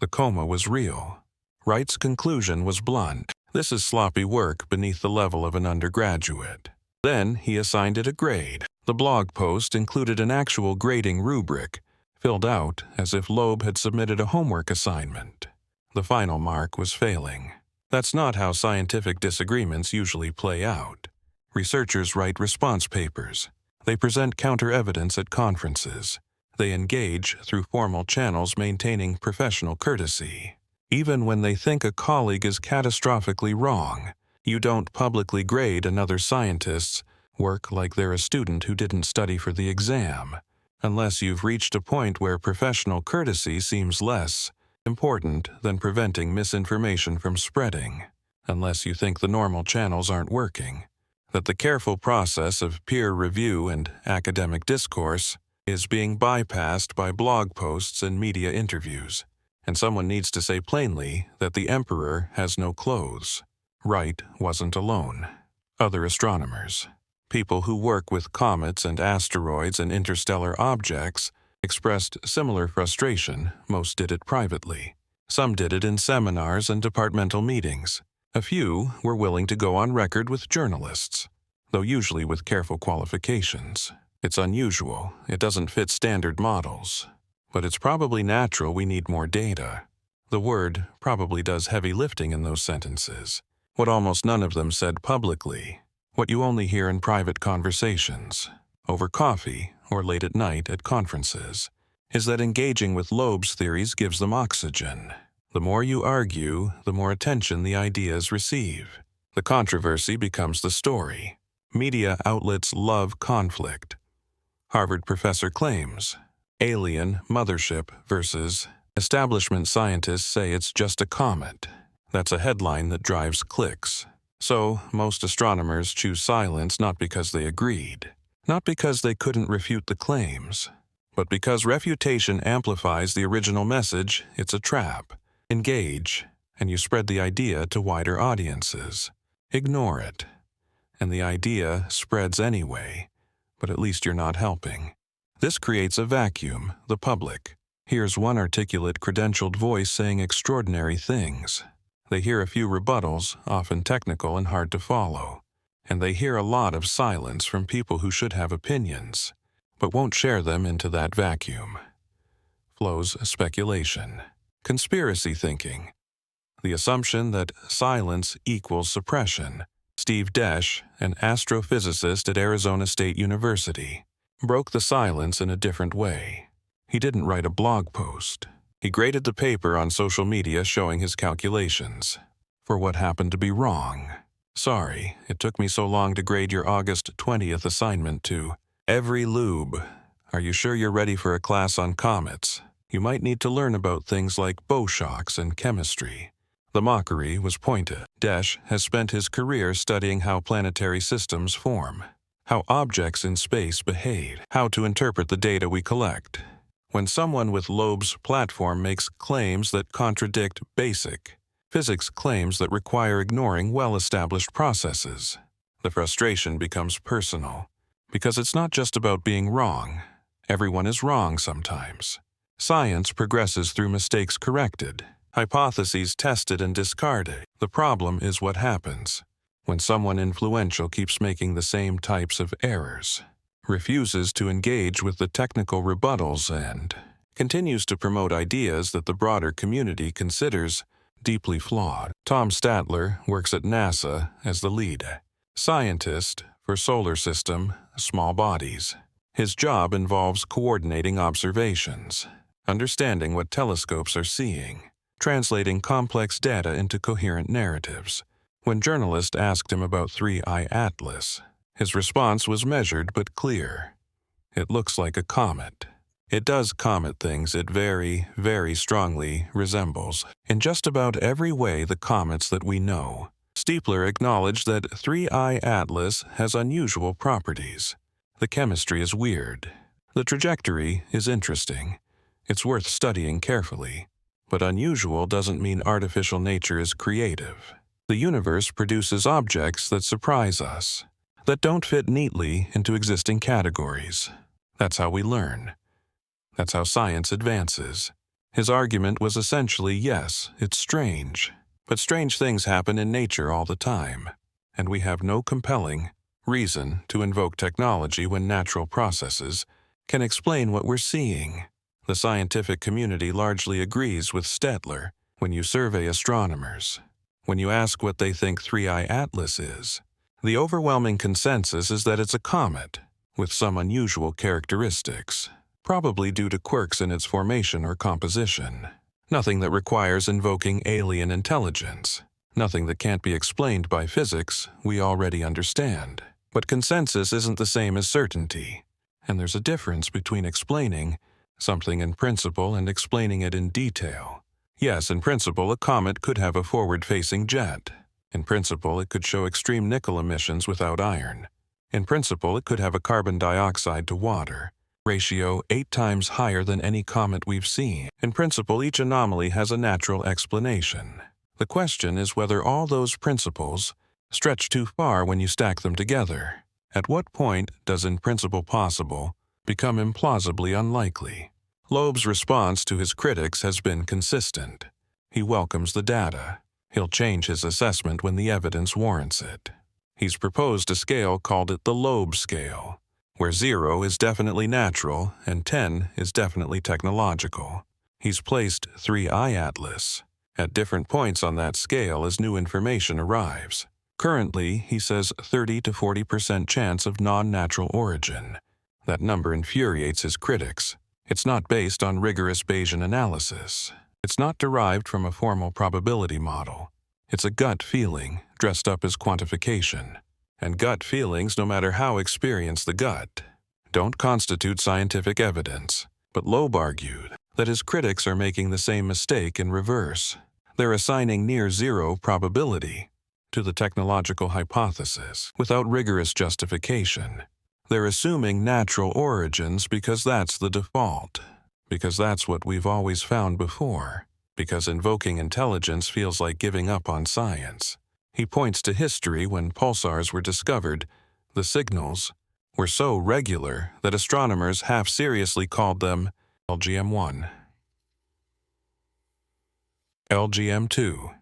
The coma was real. Wright's conclusion was blunt. This is sloppy work beneath the level of an undergraduate. Then he assigned it a grade. The blog post included an actual grading rubric, filled out as if Loeb had submitted a homework assignment. The final mark was failing. That's not how scientific disagreements usually play out. Researchers write response papers. They present counter-evidence at conferences. They engage through formal channels maintaining professional courtesy. Even when they think a colleague is catastrophically wrong, you don't publicly grade another scientist's work like they're a student who didn't study for the exam, unless you've reached a point where professional courtesy seems less important than preventing misinformation from spreading, unless you think the normal channels aren't working, that the careful process of peer review and academic discourse is being bypassed by blog posts and media interviews, and someone needs to say plainly that the emperor has no clothes. Wright wasn't alone. Other astronomers, people who work with comets and asteroids and interstellar objects, expressed similar frustration. Most did it privately. Some did it in seminars and departmental meetings. A few were willing to go on record with journalists, though usually with careful qualifications. It's unusual, it doesn't fit standard models, but it's probably natural we need more data. The word probably does heavy lifting in those sentences, what almost none of them said publicly, what you only hear in private conversations, over coffee or late at night at conferences, is that engaging with Loeb's theories gives them oxygen. The more you argue, the more attention the ideas receive. The controversy becomes the story. Media outlets love conflict. Harvard professor claims, alien mothership versus establishment scientists say it's just a comet. That's a headline that drives clicks. So, most astronomers choose silence not because they agreed, not because they couldn't refute the claims, but because refutation amplifies the original message. It's a trap. Engage, and you spread the idea to wider audiences. Ignore it, and the idea spreads anyway, but at least you're not helping. This creates a vacuum, the public. Here's one articulate, credentialed voice saying extraordinary things. They hear a few rebuttals, often technical and hard to follow, and they hear a lot of silence from people who should have opinions, but won't share them into that vacuum. Flows speculation, conspiracy thinking, the assumption that silence equals suppression. Steve Desch, an astrophysicist at Arizona State University, broke the silence in a different way. He didn't write a blog post. He graded the paper on social media showing his calculations for what happened to be wrong. Sorry, it took me so long to grade your August 20th assignment to every lube. Are you sure you're ready for a class on comets? You might need to learn about things like bow shocks and chemistry. The mockery was pointed. Desch has spent his career studying how planetary systems form, how objects in space behave, how to interpret the data we collect. When someone with Loeb's platform makes claims that contradict basic physics claims that require ignoring well-established processes, the frustration becomes personal, because it's not just about being wrong. Everyone is wrong sometimes. Science progresses through mistakes corrected, hypotheses tested and discarded. The problem is what happens when someone influential keeps making the same types of errors, refuses to engage with the technical rebuttals, and continues to promote ideas that the broader community considers deeply flawed. Tom Statler works at NASA as the lead scientist for solar system small bodies. His job involves coordinating observations, understanding what telescopes are seeing, translating complex data into coherent narratives. When journalists asked him about 3IATLAS, his response was measured but clear. It looks like a comet. It does comet things it very, very strongly resembles, in just about every way, the comets that we know. Stiepler acknowledged that 3IATLAS has unusual properties. The chemistry is weird. The trajectory is interesting. It's worth studying carefully. But unusual doesn't mean artificial nature is creative. The universe produces objects that surprise us, that don't fit neatly into existing categories. That's how we learn. That's how science advances. His argument was essentially, yes, it's strange, but strange things happen in nature all the time, and we have no compelling reason to invoke technology when natural processes can explain what we're seeing. The scientific community largely agrees with Statler. When you survey astronomers, when you ask what they think 3IATLAS is, the overwhelming consensus is that it's a comet with some unusual characteristics, probably due to quirks in its formation or composition. Nothing that requires invoking alien intelligence, nothing that can't be explained by physics we already understand. But consensus isn't the same as certainty, and there's a difference between explaining something in principle and explaining it in detail. Yes, in principle, a comet could have a forward-facing jet. In principle, it could show extreme nickel emissions without iron. In principle, it could have a carbon dioxide to water ratio 8 times higher than any comet we've seen. In principle, each anomaly has a natural explanation. The question is whether all those principles stretch too far when you stack them together. At what point does in principle possible become implausibly unlikely? Loeb's response to his critics has been consistent. He welcomes the data. He'll change his assessment when the evidence warrants it. He's proposed a scale called the Loeb scale, where 0 is definitely natural and 10 is definitely technological. He's placed 3IATLAS at different points on that scale as new information arrives. Currently, he says 30 to 40% chance of non-natural origin. That number infuriates his critics. It's not based on rigorous Bayesian analysis. It's not derived from a formal probability model. It's a gut feeling dressed up as quantification. And gut feelings, no matter how experienced the gut, don't constitute scientific evidence. But Loeb argued that his critics are making the same mistake in reverse. They're assigning near-zero probability to the technological hypothesis without rigorous justification. They're assuming natural origins because that's the default, because that's what we've always found before, because invoking intelligence feels like giving up on science. He points to history when pulsars were discovered. The signals were so regular that astronomers half-seriously called them LGM-1, LGM-2,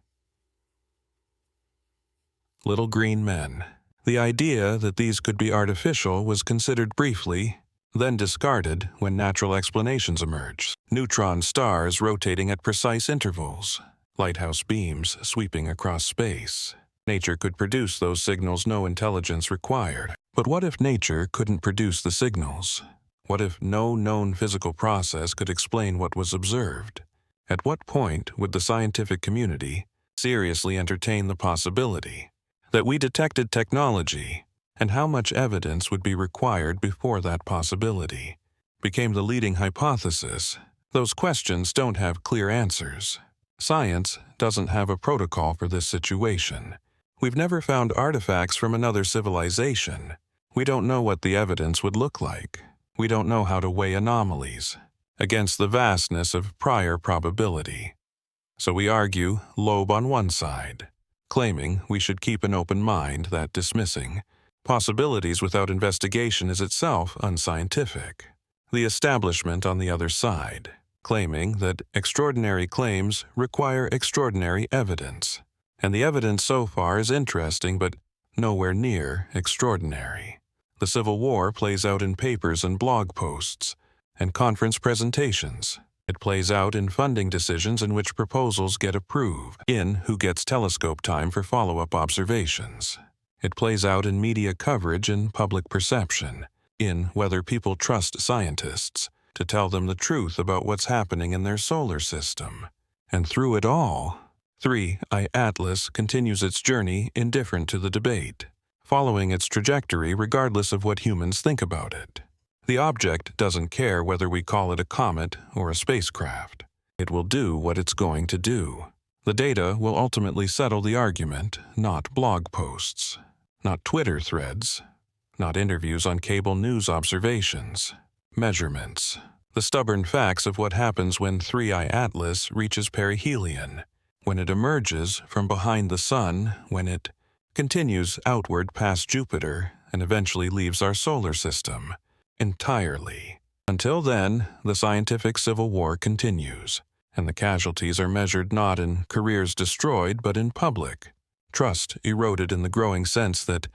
little green men. The idea that these could be artificial was considered briefly, then discarded when natural explanations emerged. Neutron stars rotating at precise intervals, lighthouse beams sweeping across space. Nature could produce those signals no intelligence required. But what if nature couldn't produce the signals? What if no known physical process could explain what was observed? At what point would the scientific community seriously entertain the possibility that we detected technology, and how much evidence would be required before that possibility became the leading hypothesis? Those questions don't have clear answers. Science doesn't have a protocol for this situation. We've never found artifacts from another civilization. We don't know what the evidence would look like. We don't know how to weigh anomalies against the vastness of prior probability. So we argue Loeb on one side, claiming we should keep an open mind that dismissing possibilities without investigation is itself unscientific. The establishment on the other side, claiming that extraordinary claims require extraordinary evidence. And the evidence so far is interesting, but nowhere near extraordinary. The Civil War plays out in papers and blog posts and conference presentations. It plays out in funding decisions in which proposals get approved, in who gets telescope time for follow-up observations. It plays out in media coverage and public perception, in whether people trust scientists to tell them the truth about what's happening in their solar system. And through it all, 3IATLAS continues its journey indifferent to the debate, following its trajectory regardless of what humans think about it. The object doesn't care whether we call it a comet or a spacecraft. It will do what it's going to do. The data will ultimately settle the argument, not blog posts, not Twitter threads, not interviews on cable news observations, measurements, the stubborn facts of what happens when 3IATLAS reaches perihelion, when it emerges from behind the sun, when it continues outward past Jupiter and eventually leaves our solar system entirely. Until then, the scientific civil war continues, and the casualties are measured not in careers destroyed but in public trust eroded in the growing sense that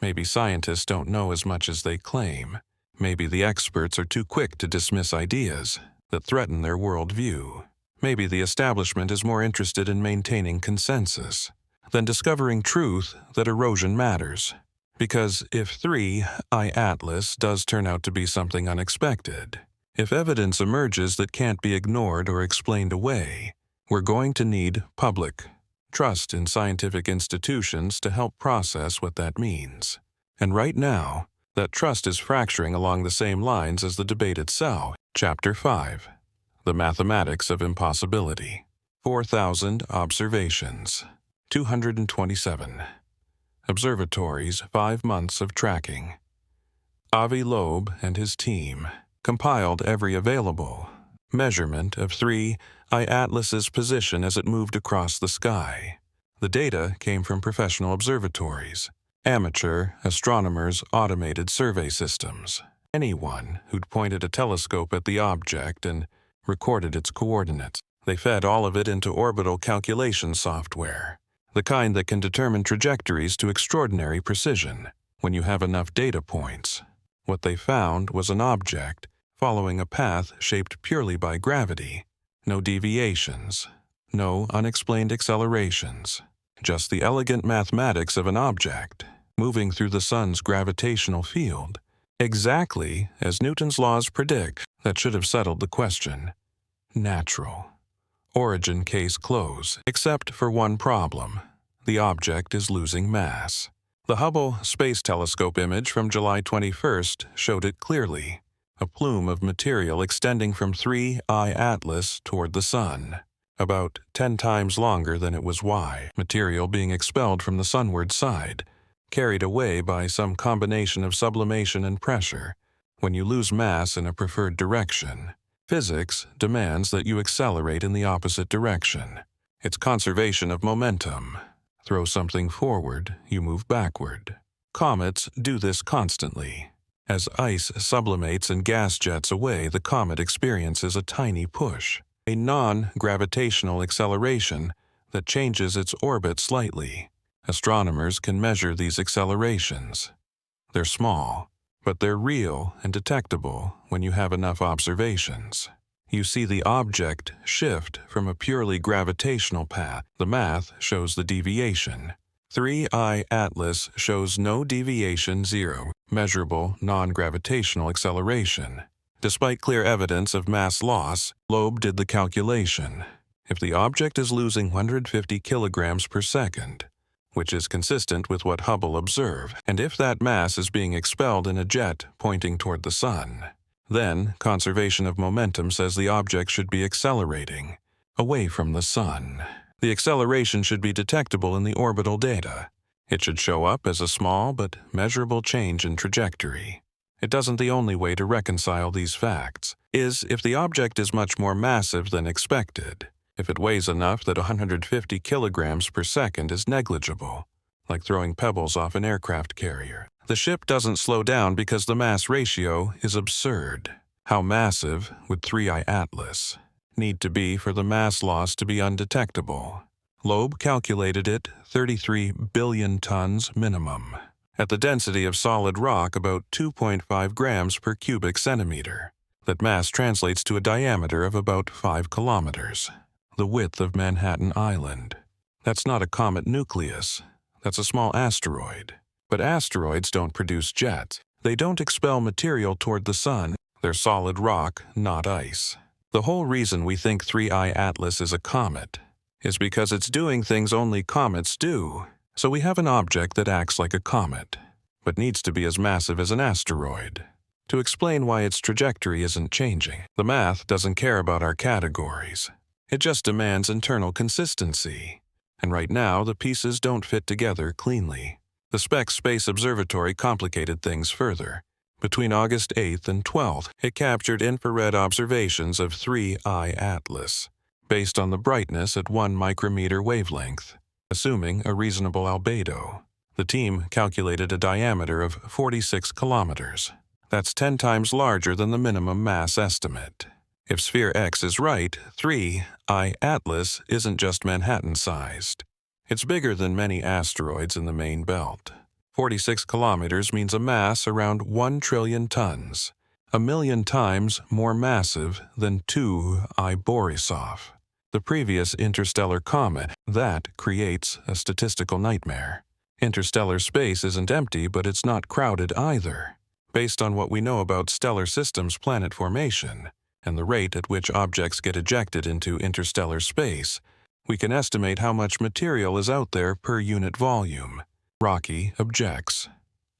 maybe scientists don't know as much as they claim. Maybe the experts are too quick to dismiss ideas that threaten their worldview. Maybe the establishment is more interested in maintaining consensus than discovering truth that erosion matters. Because if 3IATLAS does turn out to be something unexpected, if evidence emerges that can't be ignored or explained away, we're going to need public trust in scientific institutions to help process what that means. And right now, that trust is fracturing along the same lines as the debate itself. Chapter 5. The Mathematics of Impossibility. 4,000 observations. 227. Observatories, 5 months of tracking. Avi Loeb and his team compiled every available measurement of 3IATLAS's position as it moved across the sky. The data came from professional observatories, amateur astronomers' automated survey systems, anyone who'd pointed a telescope at the object and recorded its coordinates. They fed all of it into orbital calculation software, the kind that can determine trajectories to extraordinary precision when you have enough data points. What they found was an object following a path shaped purely by gravity. No deviations, no unexplained accelerations, just the elegant mathematics of an object moving through the sun's gravitational field, exactly as Newton's laws predict. That should have settled the question. Natural. Origin case close, except for one problem. The object is losing mass. The Hubble Space Telescope image from July 21st showed it clearly, a plume of material extending from 3IATLAS toward the Sun, about 10 times longer than it was wide, material being expelled from the sunward side, carried away by some combination of sublimation and pressure. When you lose mass in a preferred direction, physics demands that you accelerate in the opposite direction. It's conservation of momentum. Throw something forward, you move backward. Comets do this constantly. As ice sublimates and gas jets away, the comet experiences a tiny push, a non-gravitational acceleration that changes its orbit slightly. Astronomers can measure these accelerations. They're small, but they're real and detectable when you have enough observations. You see the object shift from a purely gravitational path. The math shows the deviation. 3IATLAS shows no deviation, zero, measurable non-gravitational acceleration. Despite clear evidence of mass loss, Loeb did the calculation. If the object is losing 150 kilograms per second, which is consistent with what Hubble observed, and if that mass is being expelled in a jet pointing toward the Sun, then conservation of momentum says the object should be accelerating away from the Sun. The acceleration should be detectable in the orbital data. It should show up as a small but measurable change in trajectory. It doesn't. The only way to reconcile these facts is if the object is much more massive than expected, if it weighs enough that 150 kilograms per second is negligible, like throwing pebbles off an aircraft carrier. The ship doesn't slow down because the mass ratio is absurd. How massive would 3IATLAS need to be for the mass loss to be undetectable? Loeb calculated it 33 billion tons minimum. At the density of solid rock about 2.5 grams per cubic centimeter. That mass translates to a diameter of about 5 kilometers, the width of Manhattan Island. That's not a comet nucleus. That's a small asteroid. But asteroids don't produce jets. They don't expel material toward the Sun. They're solid rock, not ice. The whole reason we think 3IATLAS is a comet is because it's doing things only comets do. So we have an object that acts like a comet, but needs to be as massive as an asteroid to explain why its trajectory isn't changing. The math doesn't care about our categories. It just demands internal consistency. And right now, the pieces don't fit together cleanly. The SPEC Space Observatory complicated things further. Between August 8th and 12th, it captured infrared observations of 3IATLAS, based on the brightness at 1 micrometer wavelength, assuming a reasonable albedo. The team calculated a diameter of 46 kilometers. That's 10 times larger than the minimum mass estimate. If sphere X is right, 3IATLAS isn't just Manhattan-sized. It's bigger than many asteroids in the main belt. 46 kilometers means a mass around 1 trillion tons, 1,000,000 times more massive than 2I Borisov, the previous interstellar comet. That creates a statistical nightmare. Interstellar space isn't empty, but it's not crowded either. Based on what we know about stellar systems planet formation and the rate at which objects get ejected into interstellar space, we can estimate how much material is out there per unit volume. Rocky objects,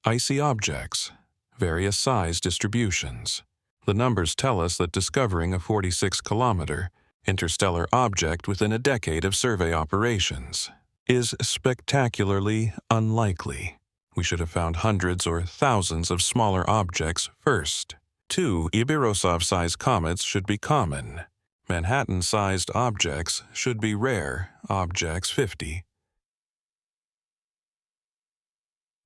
icy objects, various size distributions. The numbers tell us that discovering a 46-kilometer interstellar object within a decade of survey operations, is spectacularly unlikely. We should have found hundreds or thousands of smaller objects first. 2 Ibirosov-sized comets should be common. Manhattan-sized objects should be rare objects 50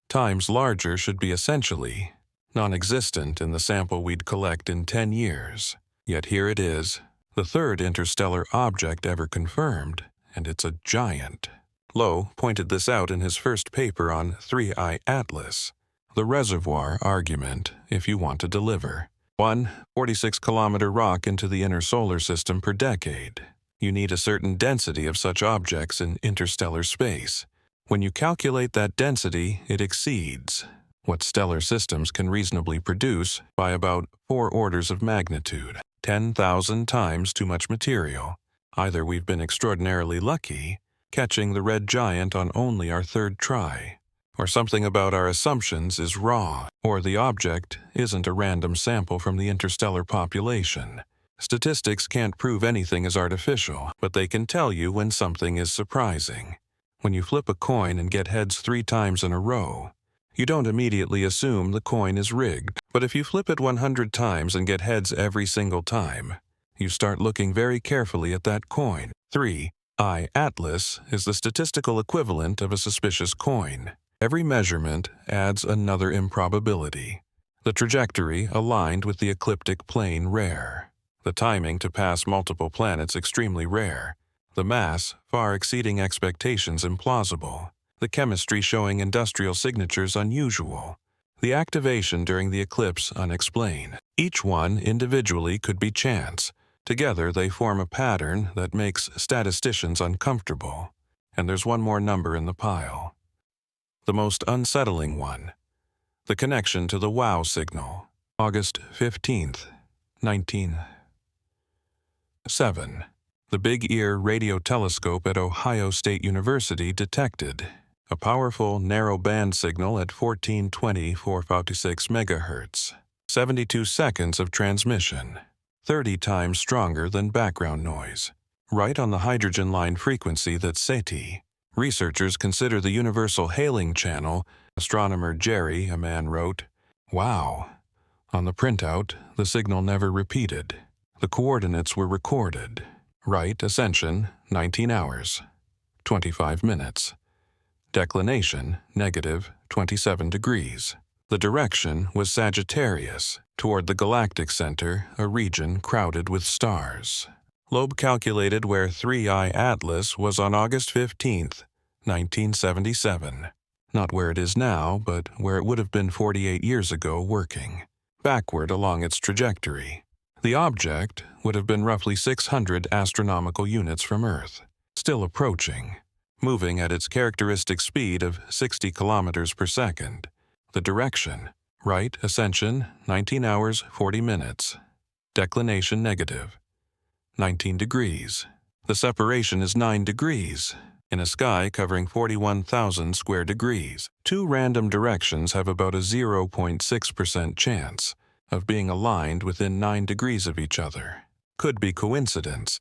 times larger should be essentially non-existent in the sample we'd collect in 10 years. Yet here it is, the third interstellar object ever confirmed, and it's a giant. Lowe pointed this out in his first paper on 3IATLAS, the reservoir argument if you want to deliver 1 46-kilometer rock into the inner solar system per decade. You need a certain density of such objects in interstellar space. When you calculate that density, it exceeds what stellar systems can reasonably produce by about 4 orders of magnitude, 10,000 times too much material. Either we've been extraordinarily lucky, catching the red giant on only our 3rd try, or something about our assumptions is wrong, or the object isn't a random sample from the interstellar population. Statistics can't prove anything is artificial, but they can tell you when something is surprising. When you flip a coin and get heads 3 times in a row, you don't immediately assume the coin is rigged. But if you flip it 100 times and get heads every single time, you start looking very carefully at that coin. 3IATLAS is the statistical equivalent of a suspicious coin. Every measurement adds another improbability. The trajectory aligned with the ecliptic plane rare. The timing to pass multiple planets extremely rare. The mass far exceeding expectations implausible. The chemistry showing industrial signatures unusual. The activation during the eclipse unexplained. Each one individually could be chance. Together they form a pattern that makes statisticians uncomfortable. And there's one more number in the pile. The most unsettling one. The connection to the WOW signal. August 15th, 1907. The Big Ear radio telescope at Ohio State University detected a powerful narrow band signal at 1420/456 MHz, 72 seconds of transmission, 30 times stronger than background noise, right on the hydrogen line frequency that's SETI. Researchers consider the universal hailing channel. Astronomer Jerry, a man, wrote, "Wow." On the printout, the signal never repeated. The coordinates were recorded. Right ascension, 19 hours, 25 minutes. Declination, negative 27 degrees. The direction was Sagittarius, toward the galactic center, a region crowded with stars. Loeb calculated where 3IATLAS was on August 15th, 1977. Not where it is now, but where it would have been 48 years ago working, backward along its trajectory. The object would have been roughly 600 astronomical units from Earth, still approaching, moving at its characteristic speed of 60 kilometers per second. The direction, right ascension, 19 hours, 40 minutes. Declination negative, 19 degrees. The separation is 9 degrees, in a sky covering 41,000 square degrees. 2 random directions have about a 0.6% chance of being aligned within 9 degrees of each other. Could be coincidence.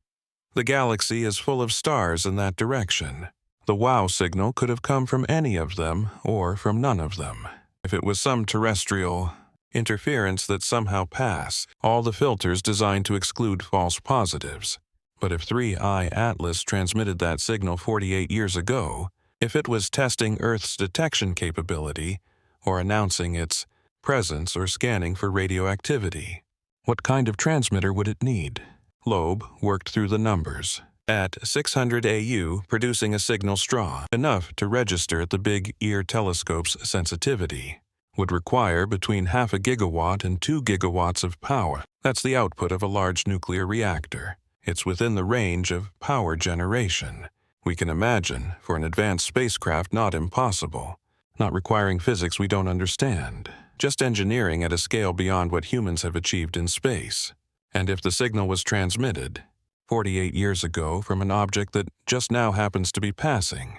The galaxy is full of stars in that direction. The WOW signal could have come from any of them or from none of them. If it was some terrestrial interference that somehow passed all the filters designed to exclude false positives. But if 3IATLAS transmitted that signal 48 years ago, if it was testing Earth's detection capability or announcing its presence or scanning for radioactivity, what kind of transmitter would it need? Loeb worked through the numbers. At 600 AU, producing a signal strong enough to register at the Big Ear telescope's sensitivity would require between 0.5 gigawatt and 2 gigawatts of power. That's the output of a large nuclear reactor. It's within the range of power generation. We can imagine, for an advanced spacecraft, not impossible, not requiring physics we don't understand, just engineering at a scale beyond what humans have achieved in space. And if the signal was transmitted 48 years ago from an object that just now happens to be passing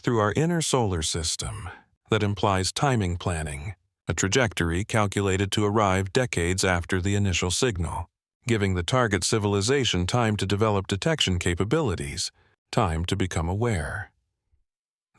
through our inner solar system, that implies timing planning, a trajectory calculated to arrive decades after the initial signal. giving the target civilization time to develop detection capabilities, time to become aware.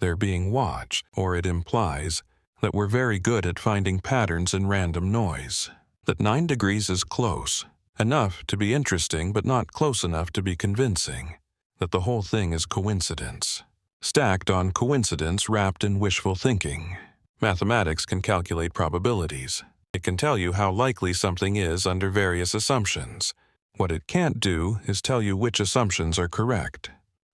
They're being watched, or it implies that we're very good at finding patterns in random noise, that 9 degrees is close, enough to be interesting but not close enough to be convincing, that the whole thing is coincidence, stacked on coincidence wrapped in wishful thinking. Mathematics can calculate probabilities. It can tell you how likely something is under various assumptions. What it can't do is tell you which assumptions are correct.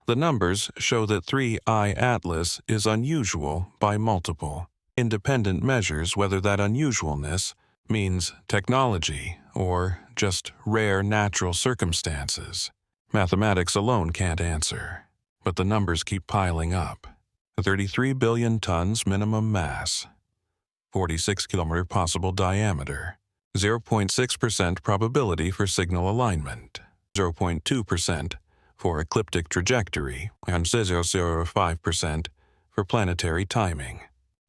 The numbers show that 3IATLAS is unusual by multiple, independent measures, whether that unusualness means technology or just rare natural circumstances. Mathematics alone can't answer, but the numbers keep piling up. 33 billion tons minimum mass, 46 kilometer possible diameter, 0.6% probability for signal alignment, 0.2% for ecliptic trajectory, and 0.05% for planetary timing.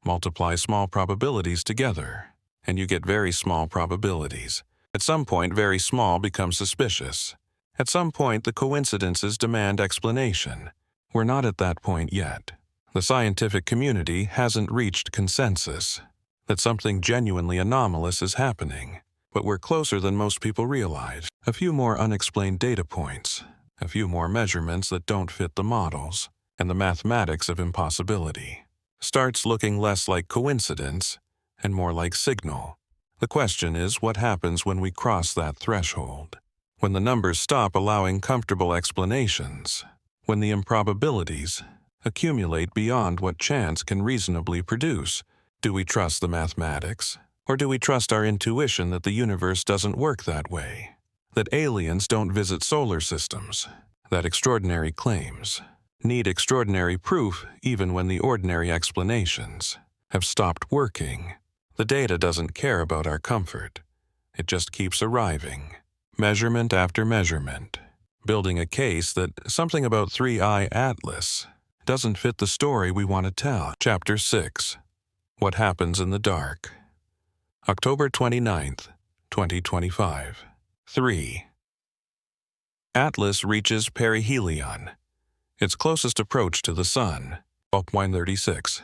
Multiply small probabilities together, and you get very small probabilities. At some point, very small becomes suspicious. At some point, the coincidences demand explanation. We're not at that point yet. The scientific community hasn't reached consensus that something genuinely anomalous is happening, but we're closer than most people realize. A few more unexplained data points, a few more measurements that don't fit the models, and the mathematics of impossibility starts looking less like coincidence and more like signal. The question is, what happens when we cross that threshold? When the numbers stop allowing comfortable explanations? When the improbabilities accumulate beyond what chance can reasonably produce? Do we trust the mathematics? Or do we trust our intuition that the universe doesn't work that way? That aliens don't visit solar systems? That extraordinary claims need extraordinary proof even when the ordinary explanations have stopped working? The data doesn't care about our comfort. It just keeps arriving, measurement after measurement, building a case that something about 3IATLAS doesn't fit the story we want to tell. Chapter 6. What Happens in the Dark. October 29th, 2025. 3. Atlas reaches perihelion, its closest approach to the Sun, 12.36.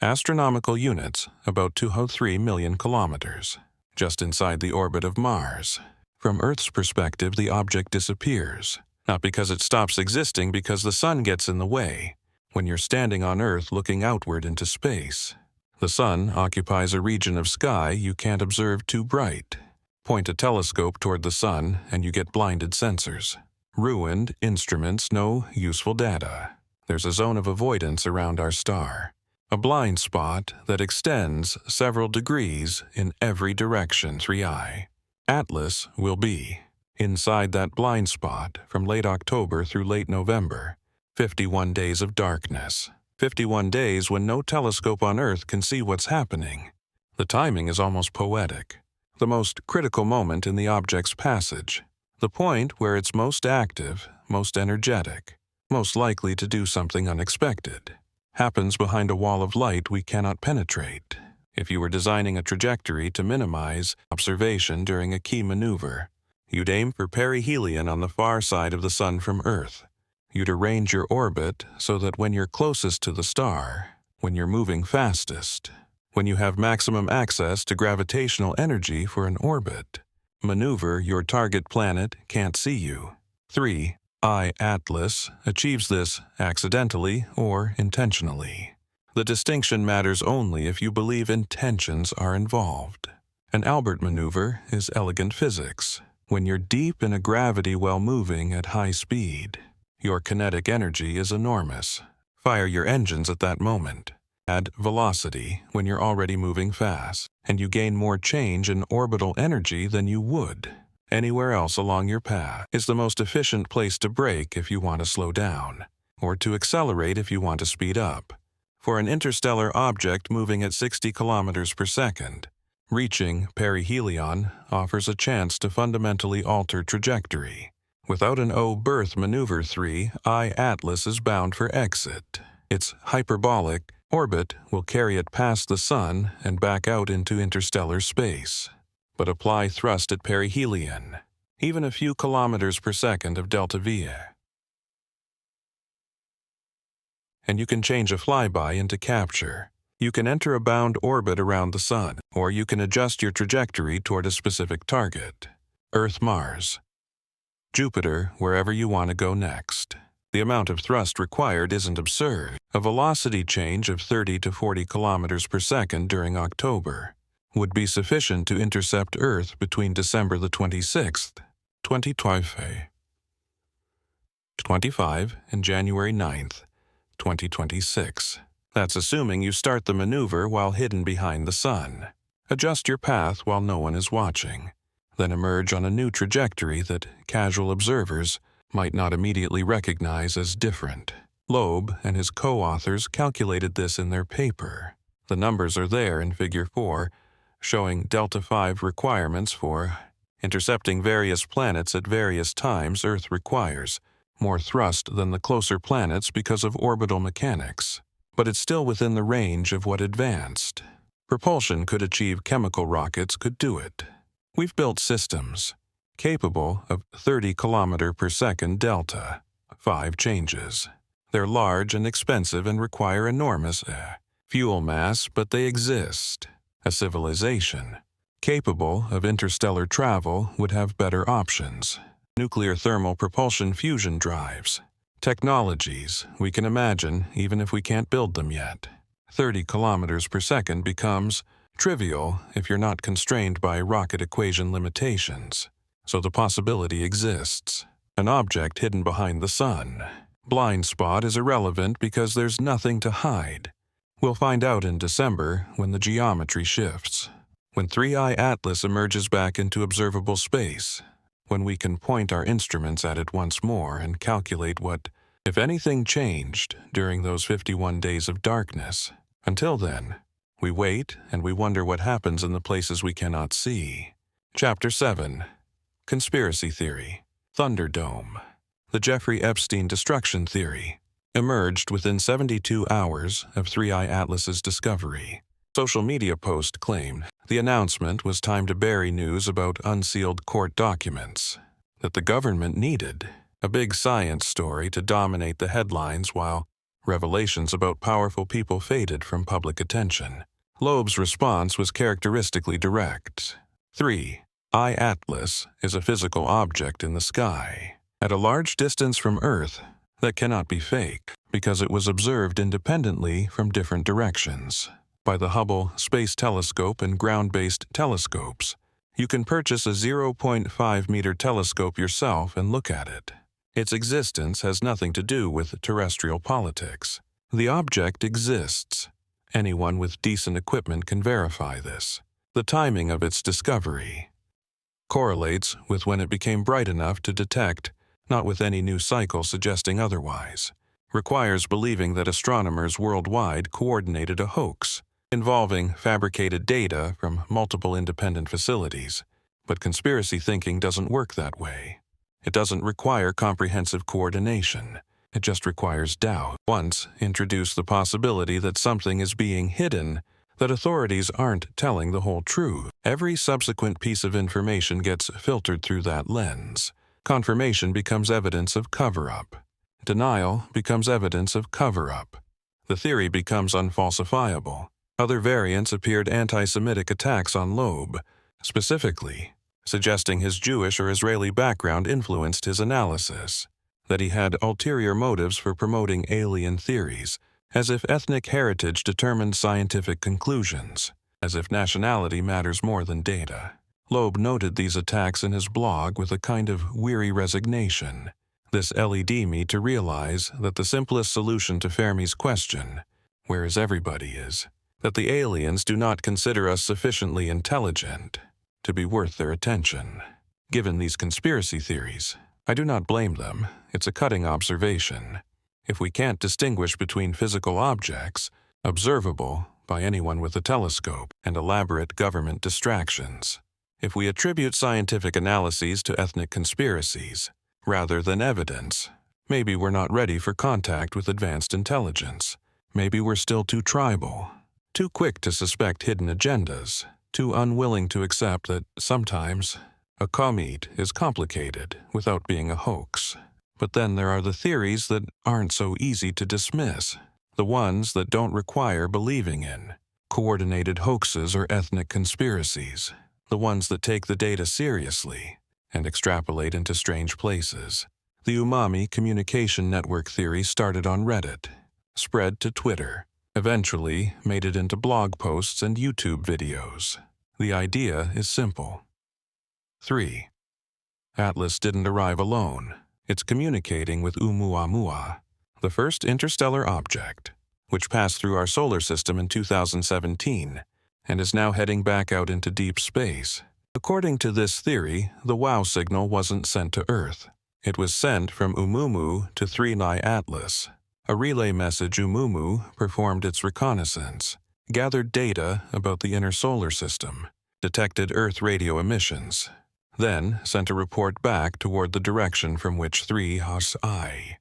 Astronomical units, about 203 million kilometers, just inside the orbit of Mars. From Earth's perspective, the object disappears, not because it stops existing, because the Sun gets in the way. When you're standing on Earth looking outward into space, the Sun occupies a region of sky you can't observe too bright. Point a telescope toward the Sun and you get blinded sensors, ruined instruments, no useful data. There's a zone of avoidance around our star, a blind spot that extends several degrees in every direction. 3I. Atlas will be inside that blind spot from late October through late November. 51 days of darkness. 51 days when no telescope on Earth can see what's happening. The timing is almost poetic. The most critical moment in the object's passage. The point where it's most active, most energetic, most likely to do something unexpected, happens behind a wall of light we cannot penetrate. If you were designing a trajectory to minimize observation during a key maneuver, you'd aim for perihelion on the far side of the Sun from Earth. You'd arrange your orbit so that when you're closest to the star, when you're moving fastest, when you have maximum access to gravitational energy for an orbit, maneuver your target planet can't see you. 3IATLAS achieves this accidentally or intentionally. The distinction matters only if you believe intentions are involved. An Albert maneuver is elegant physics. When you're deep in a gravity while moving at high speed, your kinetic energy is enormous. Fire your engines at that moment. Add velocity when you're already moving fast, and you gain more change in orbital energy than you would anywhere else along your path. Is the most efficient place to brake if you want to slow down, or to accelerate if you want to speed up. For an interstellar object moving at 60 kilometers per second, reaching perihelion offers a chance to fundamentally alter trajectory. Without an O-berth maneuver, 3IATLAS is bound for exit. Its hyperbolic orbit will carry it past the Sun and back out into interstellar space. But apply thrust at perihelion, even a few kilometers per second of delta V. And you can change a flyby into capture. You can enter a bound orbit around the Sun, or you can adjust your trajectory toward a specific target. Earth, Mars. Jupiter, wherever you want to go next. The amount of thrust required isn't absurd. A velocity change of 30 to 40 kilometers per second during October would be sufficient to intercept Earth between December the 26th, 2025, and January 9th, 2026. That's assuming you start the maneuver while hidden behind the Sun. Adjust your path while no one is watching, then emerge on a new trajectory that casual observers might not immediately recognize as different. Loeb and his co-authors calculated this in their paper. The numbers are there in Figure 4, showing delta 5 requirements for intercepting various planets at various times. Earth requires more thrust than the closer planets because of orbital mechanics, but it's still within the range of what advanced propulsion could achieve. Chemical rockets could do it. We've built systems capable of 30 kilometer per second delta 5 changes. They're large and expensive and require enormous fuel mass, but they exist. A civilization capable of interstellar travel would have better options. Nuclear thermal propulsion fusion drives. Technologies we can imagine even if we can't build them yet. 30 kilometers per second becomes trivial if you're not constrained by rocket equation limitations. So the possibility exists. An object hidden behind the Sun. Blind spot is irrelevant because there's nothing to hide. We'll find out in December when the geometry shifts. When 3IATLAS emerges back into observable space. When we can point our instruments at it once more and calculate what, if anything, changed during those 51 days of darkness. Until then, we wait and we wonder what happens in the places we cannot see. Chapter 7. Conspiracy Theory. Thunderdome. The Jeffrey Epstein destruction theory emerged within 72 hours of 3IATLAS's discovery. Social media post claimed the announcement was time to bury news about unsealed court documents, that the government needed a big science story to dominate the headlines while revelations about powerful people faded from public attention. Loeb's response was characteristically direct. 3IATLAS is a physical object in the sky, at a large distance from Earth, that cannot be fake because it was observed independently from different directions. By the Hubble Space Telescope and ground-based telescopes. You can purchase a 0.5-meter telescope yourself and look at it. Its existence has nothing to do with terrestrial politics. The object exists. Anyone with decent equipment can verify this. The timing of its discovery correlates with when it became bright enough to detect, not with any new cycle suggesting otherwise. Requires believing that astronomers worldwide coordinated a hoax involving fabricated data from multiple independent facilities. But conspiracy thinking doesn't work that way. It doesn't require comprehensive coordination. It just requires doubt. Once introduce the possibility that something is being hidden, that authorities aren't telling the whole truth. Every subsequent piece of information gets filtered through that lens. Confirmation becomes evidence of cover-up. Denial becomes evidence of cover-up. The theory becomes unfalsifiable. Other variants appeared anti-Semitic attacks on Loeb, specifically suggesting his Jewish or Israeli background influenced his analysis, that he had ulterior motives for promoting alien theories, as if ethnic heritage determined scientific conclusions, as if nationality matters more than data. Loeb noted these attacks in his blog with a kind of weary resignation. This led me to realize that the simplest solution to Fermi's question, where is everybody, is that the aliens do not consider us sufficiently intelligent to be worth their attention. Given these conspiracy theories, I do not blame them. It's a cutting observation. If we can't distinguish between physical objects, observable by anyone with a telescope, and elaborate government distractions, if we attribute scientific analyses to ethnic conspiracies rather than evidence, maybe we're not ready for contact with advanced intelligence. Maybe we're still too tribal, too quick to suspect hidden agendas, too unwilling to accept that sometimes A comet is complicated without being a hoax. But then there are the theories that aren't so easy to dismiss, the ones that don't require believing in. Coordinated hoaxes or ethnic conspiracies, the ones that take the data seriously and extrapolate into strange places. The umami communication network theory started on Reddit, spread to Twitter, eventually made it into blog posts and YouTube videos. The idea is simple. 3. Atlas didn't arrive alone. It's communicating with Oumuamua, the first interstellar object, which passed through our solar system in 2017 and is now heading back out into deep space. According to this theory, the WOW signal wasn't sent to Earth. It was sent from Umumu to 3IATLAS. A relay message Umumu performed its reconnaissance, gathered data about the inner solar system, detected Earth radio emissions, then sent a report back toward the direction from which 3IATLAS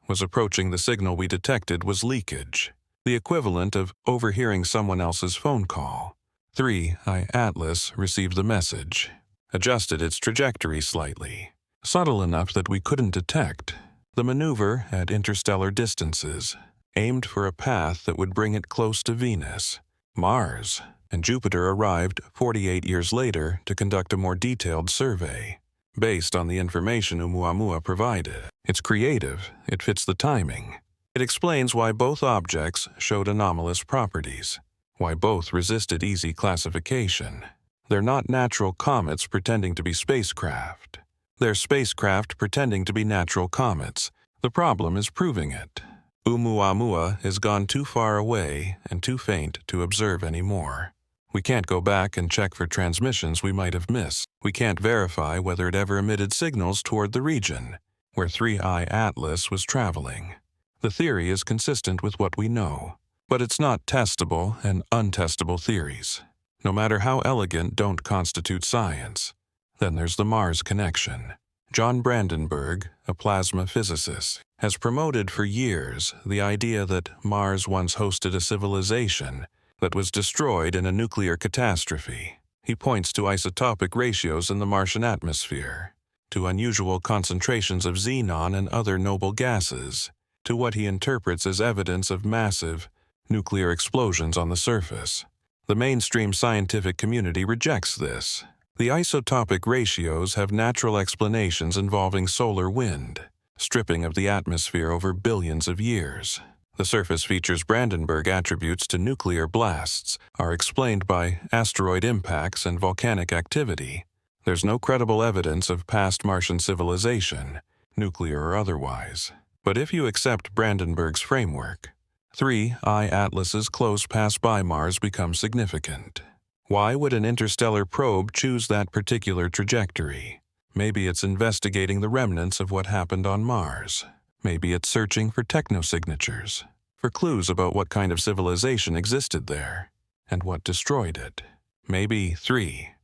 was approaching. The signal we detected was leakage, the equivalent of overhearing someone else's phone call. 3IATLAS received the message, adjusted its trajectory slightly, subtle enough that we couldn't detect. The maneuver at interstellar distances, aimed for a path that would bring it close to Venus, Mars, and Jupiter arrived 48 years later to conduct a more detailed survey. Based on the information Oumuamua provided, it's creative, it fits the timing. It explains why both objects showed anomalous properties, why both resisted easy classification. They're not natural comets pretending to be spacecraft. They're spacecraft pretending to be natural comets. The problem is proving it. Oumuamua has gone too far away and too faint to observe anymore. We can't go back and check for transmissions we might have missed. We can't verify whether it ever emitted signals toward the region where 3IATLAS was traveling. The theory is consistent with what we know, but it's not testable, and untestable theories, no matter how elegant, don't constitute science. Then there's the Mars connection. John Brandenburg, a plasma physicist, has promoted for years the idea that Mars once hosted a civilization that was destroyed in a nuclear catastrophe. He points to isotopic ratios in the Martian atmosphere, to unusual concentrations of xenon and other noble gases, to what he interprets as evidence of massive nuclear explosions on the surface. The mainstream scientific community rejects this. The isotopic ratios have natural explanations involving solar wind, stripping of the atmosphere over billions of years. The surface features Brandenburg attributes to nuclear blasts are explained by asteroid impacts and volcanic activity. There's no credible evidence of past Martian civilization, nuclear or otherwise. But if you accept Brandenburg's framework, 3IATLAS's close pass by Mars becomes significant. Why would an interstellar probe choose that particular trajectory? Maybe it's investigating the remnants of what happened on Mars. Maybe it's searching for technosignatures, for clues about what kind of civilization existed there, and what destroyed it. Maybe 3IATLAS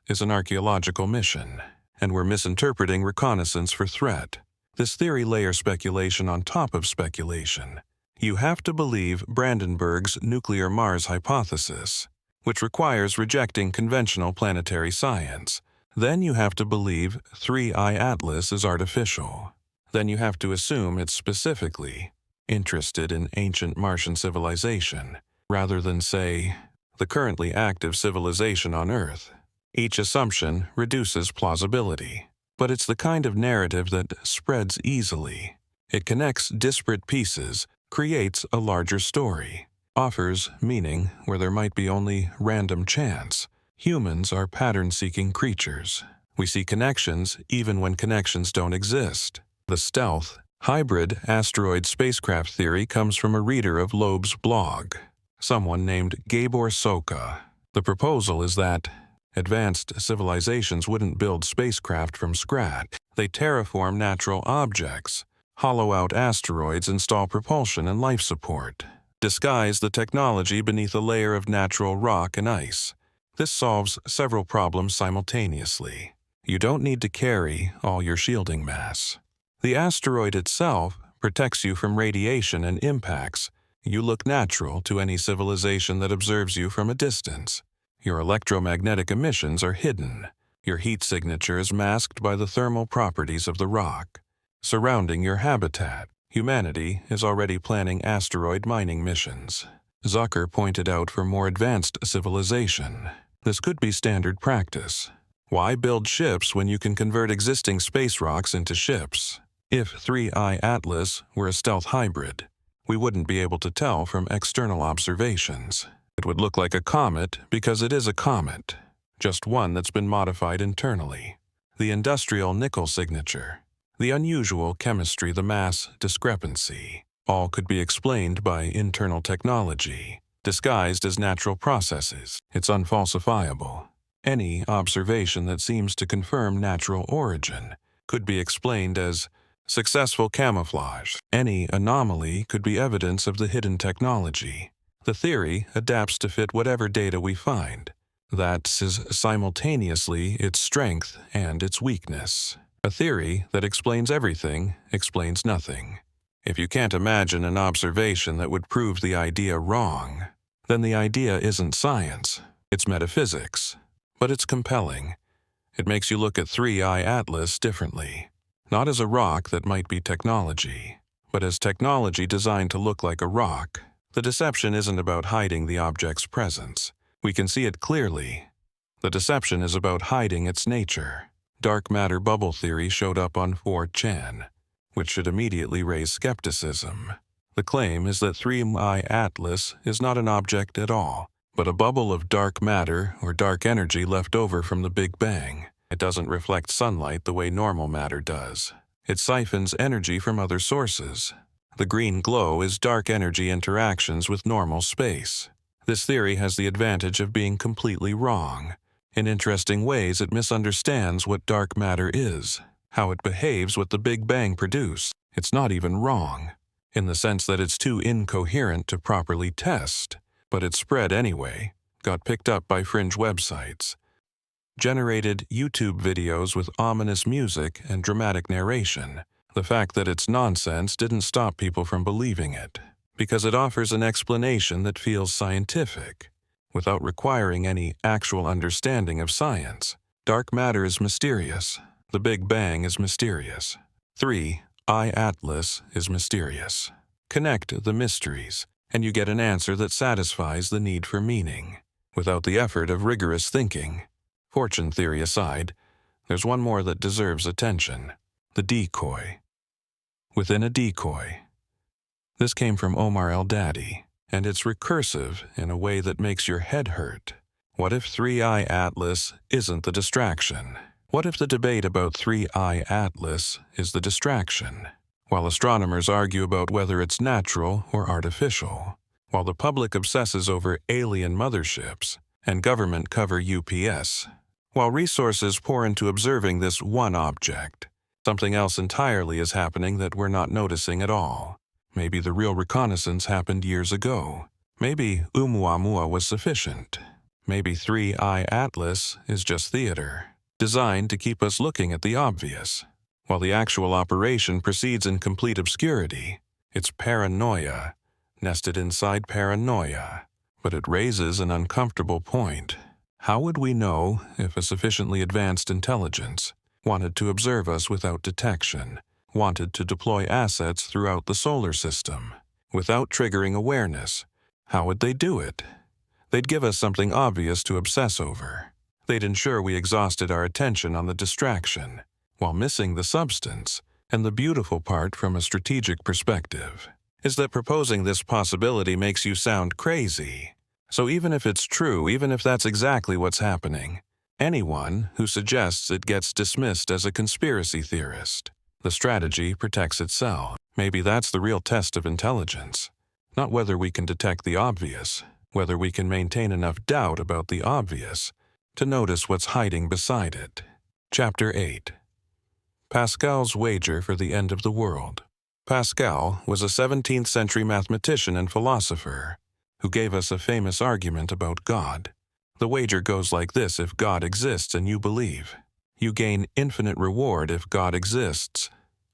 is an archaeological mission, and we're misinterpreting reconnaissance for threat. This theory layers speculation on top of speculation. You have to believe Brandenburg's nuclear Mars hypothesis, which requires rejecting conventional planetary science. Then you have to believe 3IATLAS is artificial. Then you have to assume it's specifically interested in ancient Martian civilization, rather than, say, the currently active civilization on Earth. Each assumption reduces plausibility, but it's the kind of narrative that spreads easily. It connects disparate pieces, creates a larger story, offers meaning where there might be only random chance. Humans are pattern-seeking creatures. We see connections even when connections don't exist. The stealth, hybrid asteroid spacecraft theory comes from a reader of Loeb's blog, someone named Gabor Soka. The proposal is that advanced civilizations wouldn't build spacecraft from scratch. They terraform natural objects, hollow out asteroids, install propulsion and life support, disguise the technology beneath a layer of natural rock and ice. This solves several problems simultaneously. You don't need to carry all your shielding mass. The asteroid itself protects you from radiation and impacts. You look natural to any civilization that observes you from a distance. Your electromagnetic emissions are hidden. Your heat signature is masked by the thermal properties of the rock. Surrounding your habitat, humanity is already planning asteroid mining missions. Zucker pointed out for more advanced civilization, this could be standard practice. Why build ships when you can convert existing space rocks into ships? If 3IATLAS were a stealth hybrid, we wouldn't be able to tell from external observations. It would look like a comet because it is a comet, just one that's been modified internally. The industrial nickel signature, the unusual chemistry, the mass discrepancy, all could be explained by internal technology, disguised as natural processes. It's unfalsifiable. Any observation that seems to confirm natural origin could be explained as successful camouflage. Any anomaly could be evidence of the hidden technology. The theory adapts to fit whatever data we find. That is simultaneously its strength and its weakness. A theory that explains everything explains nothing. If you can't imagine an observation that would prove the idea wrong, then the idea isn't science, it's metaphysics. But it's compelling. It makes you look at 3IATLAS differently. Not as a rock that might be technology, but as technology designed to look like a rock. The deception isn't about hiding the object's presence. We can see it clearly. The deception is about hiding its nature. Dark matter bubble theory showed up on 4chan, which should immediately raise skepticism. The claim is that 3IATLAS is not an object at all, but a bubble of dark matter or dark energy left over from the Big Bang. It doesn't reflect sunlight the way normal matter does. It siphons energy from other sources. The green glow is dark energy interactions with normal space. This theory has the advantage of being completely wrong. In interesting ways, it misunderstands what dark matter is, how it behaves, what the Big Bang produced. It's not even wrong, in the sense that it's too incoherent to properly test. But it spread anyway, got picked up by fringe websites, generated YouTube videos with ominous music and dramatic narration. The fact that it's nonsense didn't stop people from believing it, because it offers an explanation that feels scientific, without requiring any actual understanding of science. Dark matter is mysterious. The Big Bang is mysterious. 3IATLAS is mysterious. Connect the mysteries, and you get an answer that satisfies the need for meaning, without the effort of rigorous thinking. Fortune theory aside, there's one more that deserves attention: the decoy. Within a decoy. This came from Omar El-Dadi, and it's recursive in a way that makes your head hurt. What if 3IATLAS isn't the distraction? What if the debate about 3IATLAS is the distraction? While astronomers argue about whether it's natural or artificial, while the public obsesses over alien motherships and government cover UPS, while resources pour into observing this one object, something else entirely is happening that we're not noticing at all. Maybe the real reconnaissance happened years ago. Maybe Oumuamua was sufficient. Maybe 3IATLAS is just theater, designed to keep us looking at the obvious, while the actual operation proceeds in complete obscurity. It's paranoia, nested inside paranoia. But it raises an uncomfortable point. How would we know if a sufficiently advanced intelligence wanted to observe us without detection, wanted to deploy assets throughout the solar system, without triggering awareness? How would they do it? They'd give us something obvious to obsess over. They'd ensure we exhausted our attention on the distraction, while missing the substance. And the beautiful part from a strategic perspective is that proposing this possibility makes you sound crazy. So even if it's true, even if that's exactly what's happening, anyone who suggests it gets dismissed as a conspiracy theorist. The strategy protects itself. Maybe that's the real test of intelligence. Not whether we can detect the obvious, whether we can maintain enough doubt about the obvious to notice what's hiding beside it. Chapter 8. Pascal's wager for the end of the world. Pascal was a 17th century mathematician and philosopher who gave us a famous argument about God. The wager goes like this: if God exists and you believe, you gain infinite reward. If God exists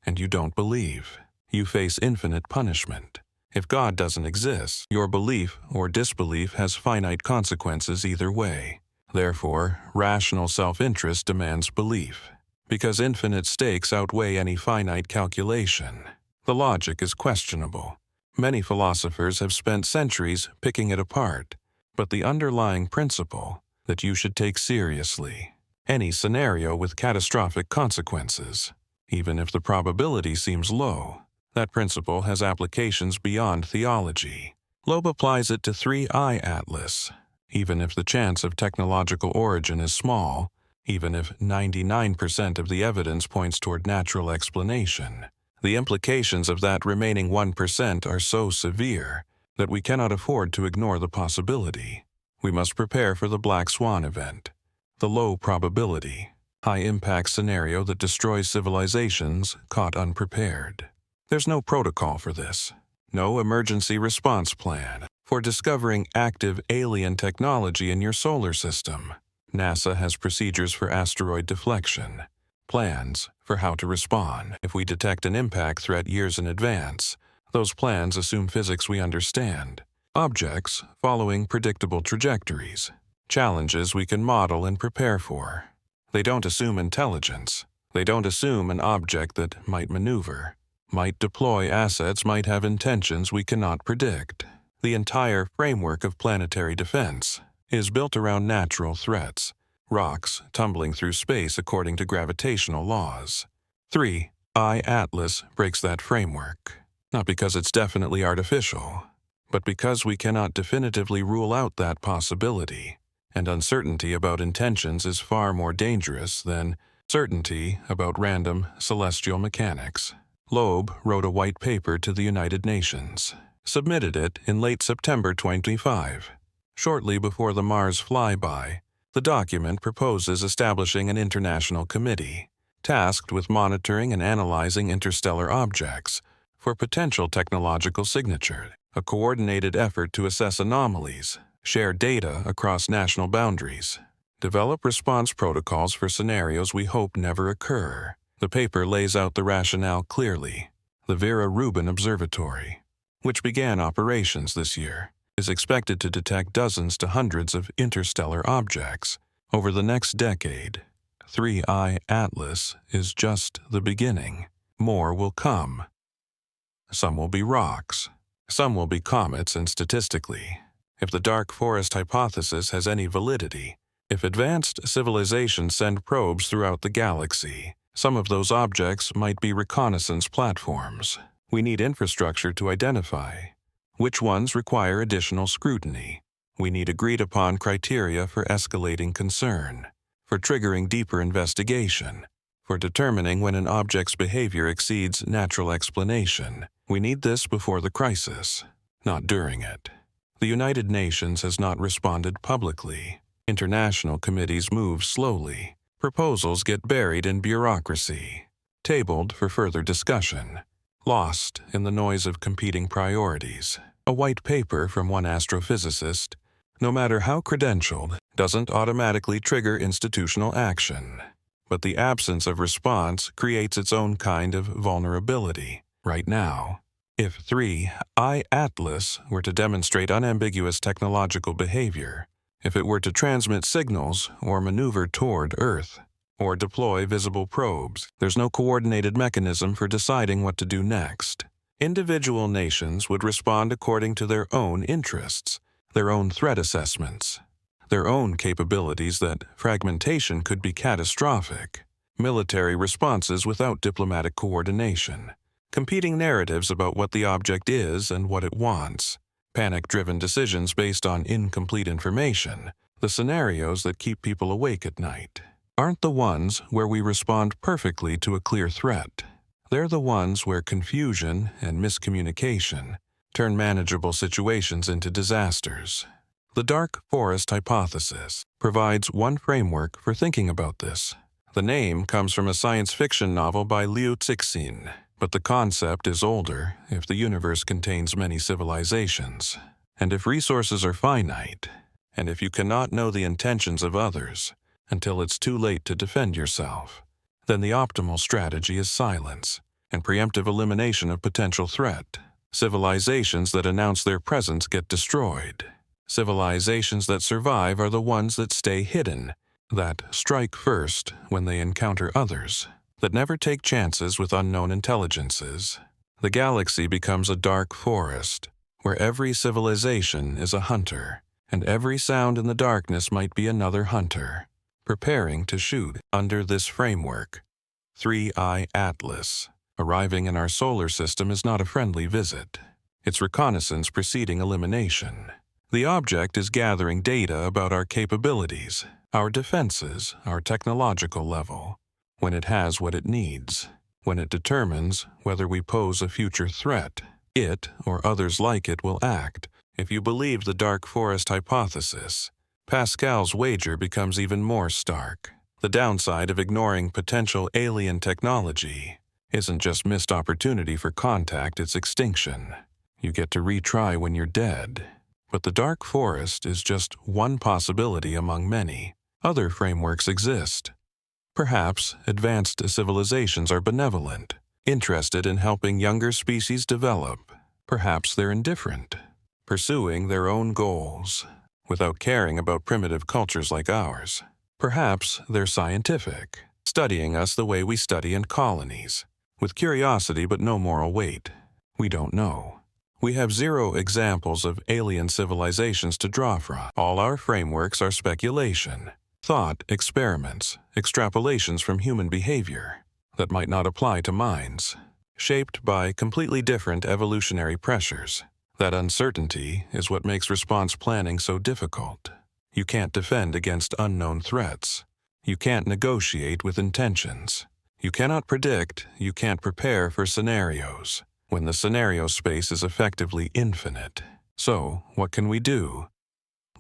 and you don't believe, you face infinite punishment. If God doesn't exist, your belief or disbelief has finite consequences either way. Therefore, rational self-interest demands belief, because infinite stakes outweigh any finite calculation. The logic is questionable. Many philosophers have spent centuries picking it apart, but the underlying principle that you should take seriously any scenario with catastrophic consequences, even if the probability seems low. That principle has applications beyond theology. Loeb applies it to 3IATLAS. Even if the chance of technological origin is small, even if 99% of the evidence points toward natural explanation, the implications of that remaining 1% are so severe that we cannot afford to ignore the possibility. We must prepare for the black swan event, the low probability, high-impact scenario that destroys civilizations caught unprepared. There's no protocol for this, no emergency response plan for discovering active alien technology in your solar system. NASA has procedures for asteroid deflection, plans for how to respond if we detect an impact threat years in advance. Those plans assume physics we understand, objects following predictable trajectories, challenges we can model and prepare for. They don't assume intelligence. They don't assume an object that might maneuver, might deploy assets, might have intentions we cannot predict. The entire framework of planetary defense is built around natural threats, rocks tumbling through space according to gravitational laws. 3IATLAS breaks that framework, not because it's definitely artificial, but because we cannot definitively rule out that possibility, and uncertainty about intentions is far more dangerous than certainty about random celestial mechanics. Loeb wrote a white paper to the United Nations, submitted it in late September 2025. Shortly before the Mars flyby, the document proposes establishing an international committee tasked with monitoring and analyzing interstellar objects for potential technological signature, a coordinated effort to assess anomalies, share data across national boundaries, develop response protocols for scenarios we hope never occur. The paper lays out the rationale clearly. The Vera Rubin Observatory, which began operations this year, is expected to detect dozens to hundreds of interstellar objects over the next decade. 3IATLAS is just the beginning. More will come. Some will be rocks. Some will be comets, and statistically, if the dark forest hypothesis has any validity, if advanced civilizations send probes throughout the galaxy, some of those objects might be reconnaissance platforms. We need infrastructure to identify which ones require additional scrutiny. We need agreed-upon criteria for escalating concern, for triggering deeper investigation, for determining when an object's behavior exceeds natural explanation. We need this before the crisis, not during it. The United Nations has not responded publicly. International committees move slowly. Proposals get buried in bureaucracy, tabled for further discussion, lost in the noise of competing priorities. A white paper from one astrophysicist, no matter how credentialed, doesn't automatically trigger institutional action. But the absence of response creates its own kind of vulnerability. Right now, if 3IATLAS were to demonstrate unambiguous technological behavior, if it were to transmit signals or maneuver toward Earth, or deploy visible probes, there's no coordinated mechanism for deciding what to do next. Individual nations would respond according to their own interests, their own threat assessments, their own capabilities. That fragmentation could be catastrophic. Military responses without diplomatic coordination, competing narratives about what the object is and what it wants, panic-driven decisions based on incomplete information. The scenarios that keep people awake at night aren't the ones where we respond perfectly to a clear threat. They're the ones where confusion and miscommunication turn manageable situations into disasters. The dark forest hypothesis provides one framework for thinking about this. The name comes from a science fiction novel by Liu Cixin, but the concept is older if the universe contains many civilizations, and if resources are finite, and if you cannot know the intentions of others until it's too late to defend yourself, then the optimal strategy is silence and preemptive elimination of potential threat. Civilizations that announce their presence get destroyed. Civilizations that survive are the ones that stay hidden, that strike first when they encounter others, that never take chances with unknown intelligences. The galaxy becomes a dark forest, where every civilization is a hunter, and every sound in the darkness might be another hunter, preparing to shoot. Under this framework, 3IATLAS, arriving in our solar system is not a friendly visit. It's reconnaissance preceding elimination. The object is gathering data about our capabilities, our defenses, our technological level, when it has what it needs, when it determines whether we pose a future threat. It, or others like it, will act. If you believe the dark forest hypothesis, Pascal's wager becomes even more stark. The downside of ignoring potential alien technology isn't just missed opportunity for contact, it's extinction. You get to retry when you're dead. But the dark forest is just one possibility among many. Other frameworks exist. Perhaps advanced civilizations are benevolent, interested in helping younger species develop. Perhaps they're indifferent, pursuing their own goals, without caring about primitive cultures like ours. Perhaps they're scientific, studying us the way we study in colonies, with curiosity but no moral weight. We don't know. We have zero examples of alien civilizations to draw from. All our frameworks are speculation, thought experiments, extrapolations from human behavior that might not apply to minds, shaped by completely different evolutionary pressures. That uncertainty is what makes response planning so difficult. You can't defend against unknown threats. You can't negotiate with intentions. You cannot predict, you can't prepare for scenarios, when the scenario space is effectively infinite. So, what can we do?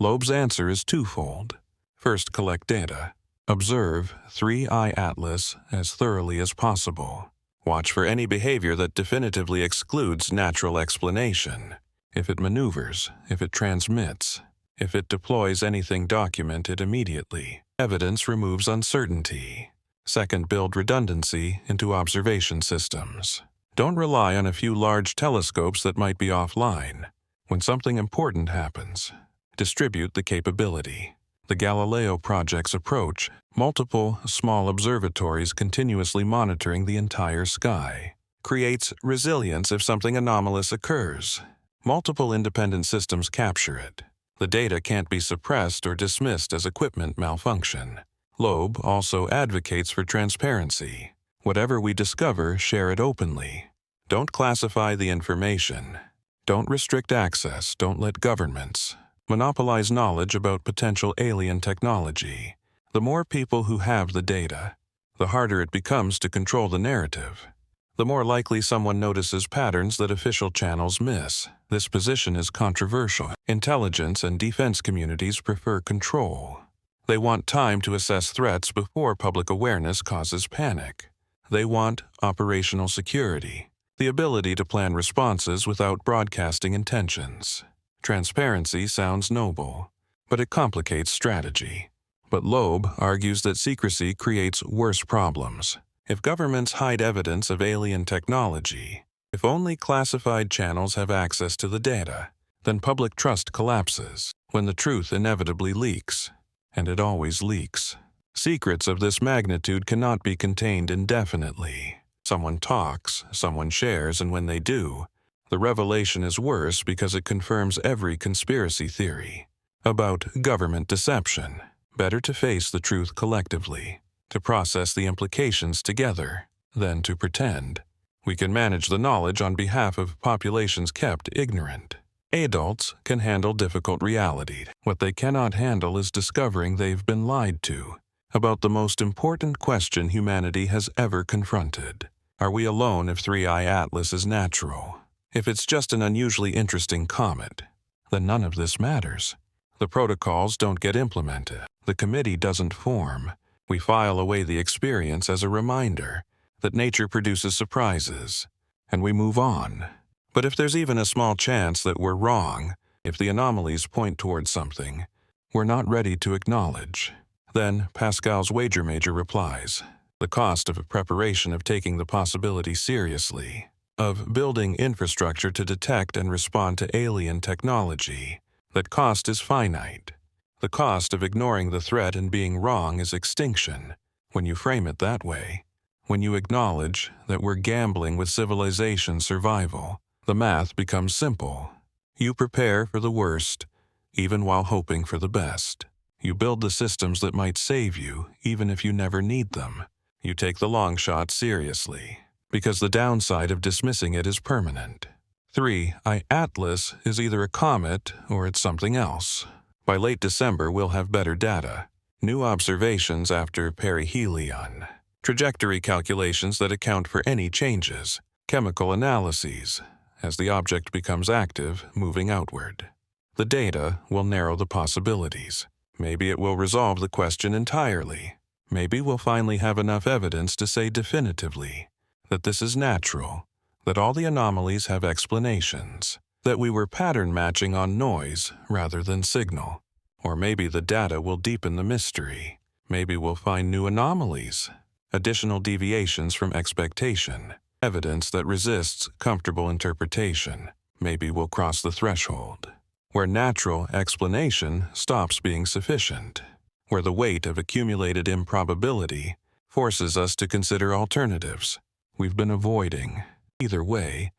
Loeb's answer is twofold. First, collect data. Observe 3IATLAS as thoroughly as possible. Watch for any behavior that definitively excludes natural explanation. If it maneuvers, if it transmits, if it deploys anything, document it immediately. Evidence removes uncertainty. Second, build redundancy into observation systems. Don't rely on a few large telescopes that might be offline. When something important happens, distribute the capability. The Galileo project's approach, multiple small observatories continuously monitoring the entire sky, creates resilience if something anomalous occurs. Multiple independent systems capture it. The data can't be suppressed or dismissed as equipment malfunction. Loeb also advocates for transparency. Whatever we discover, share it openly. Don't classify the information. Don't restrict access. Don't let governments monopolize knowledge about potential alien technology. The more people who have the data, the harder it becomes to control the narrative. The more likely someone notices patterns that official channels miss. This position is controversial. Intelligence and defense communities prefer control. They want time to assess threats before public awareness causes panic. They want operational security, the ability to plan responses without broadcasting intentions. Transparency sounds noble, but it complicates strategy. But Loeb argues that secrecy creates worse problems. If governments hide evidence of alien technology, if only classified channels have access to the data, then public trust collapses when the truth inevitably leaks, and it always leaks. Secrets of this magnitude cannot be contained indefinitely. Someone talks, someone shares, and when they do, the revelation is worse because it confirms every conspiracy theory about government deception. Better to face the truth collectively, to process the implications together, than to pretend. We can manage the knowledge on behalf of populations kept ignorant. Adults can handle difficult reality. What they cannot handle is discovering they've been lied to about the most important question humanity has ever confronted. Are we alone if 3IATLAS is natural? If it's just an unusually interesting comet, then none of this matters. The protocols don't get implemented. The committee doesn't form. We file away the experience as a reminder that nature produces surprises, and we move on. But if there's even a small chance that we're wrong, if the anomalies point towards something we're not ready to acknowledge, then Pascal's wager major replies, the cost of a preparation of taking the possibility seriously. of building infrastructure to detect and respond to alien technology. That cost is finite. The cost of ignoring the threat and being wrong is extinction, when you frame it that way. When you acknowledge that we're gambling with civilization's survival, the math becomes simple. You prepare for the worst, even while hoping for the best. You build the systems that might save you, even if you never need them. You take the long shot seriously, because the downside of dismissing it is permanent. 3IATLAS is either a comet or it's something else. By late December, we'll have better data. New observations after perihelion. Trajectory calculations that account for any changes. Chemical analyses, as the object becomes active, moving outward. The data will narrow the possibilities. Maybe it will resolve the question entirely. Maybe we'll finally have enough evidence to say definitively that this is natural, that all the anomalies have explanations, that we were pattern matching on noise rather than signal. Or maybe the data will deepen the mystery. Maybe we'll find new anomalies, additional deviations from expectation, evidence that resists comfortable interpretation. Maybe we'll cross the threshold, where natural explanation stops being sufficient, where the weight of accumulated improbability forces us to consider alternatives we've been avoiding. Either way,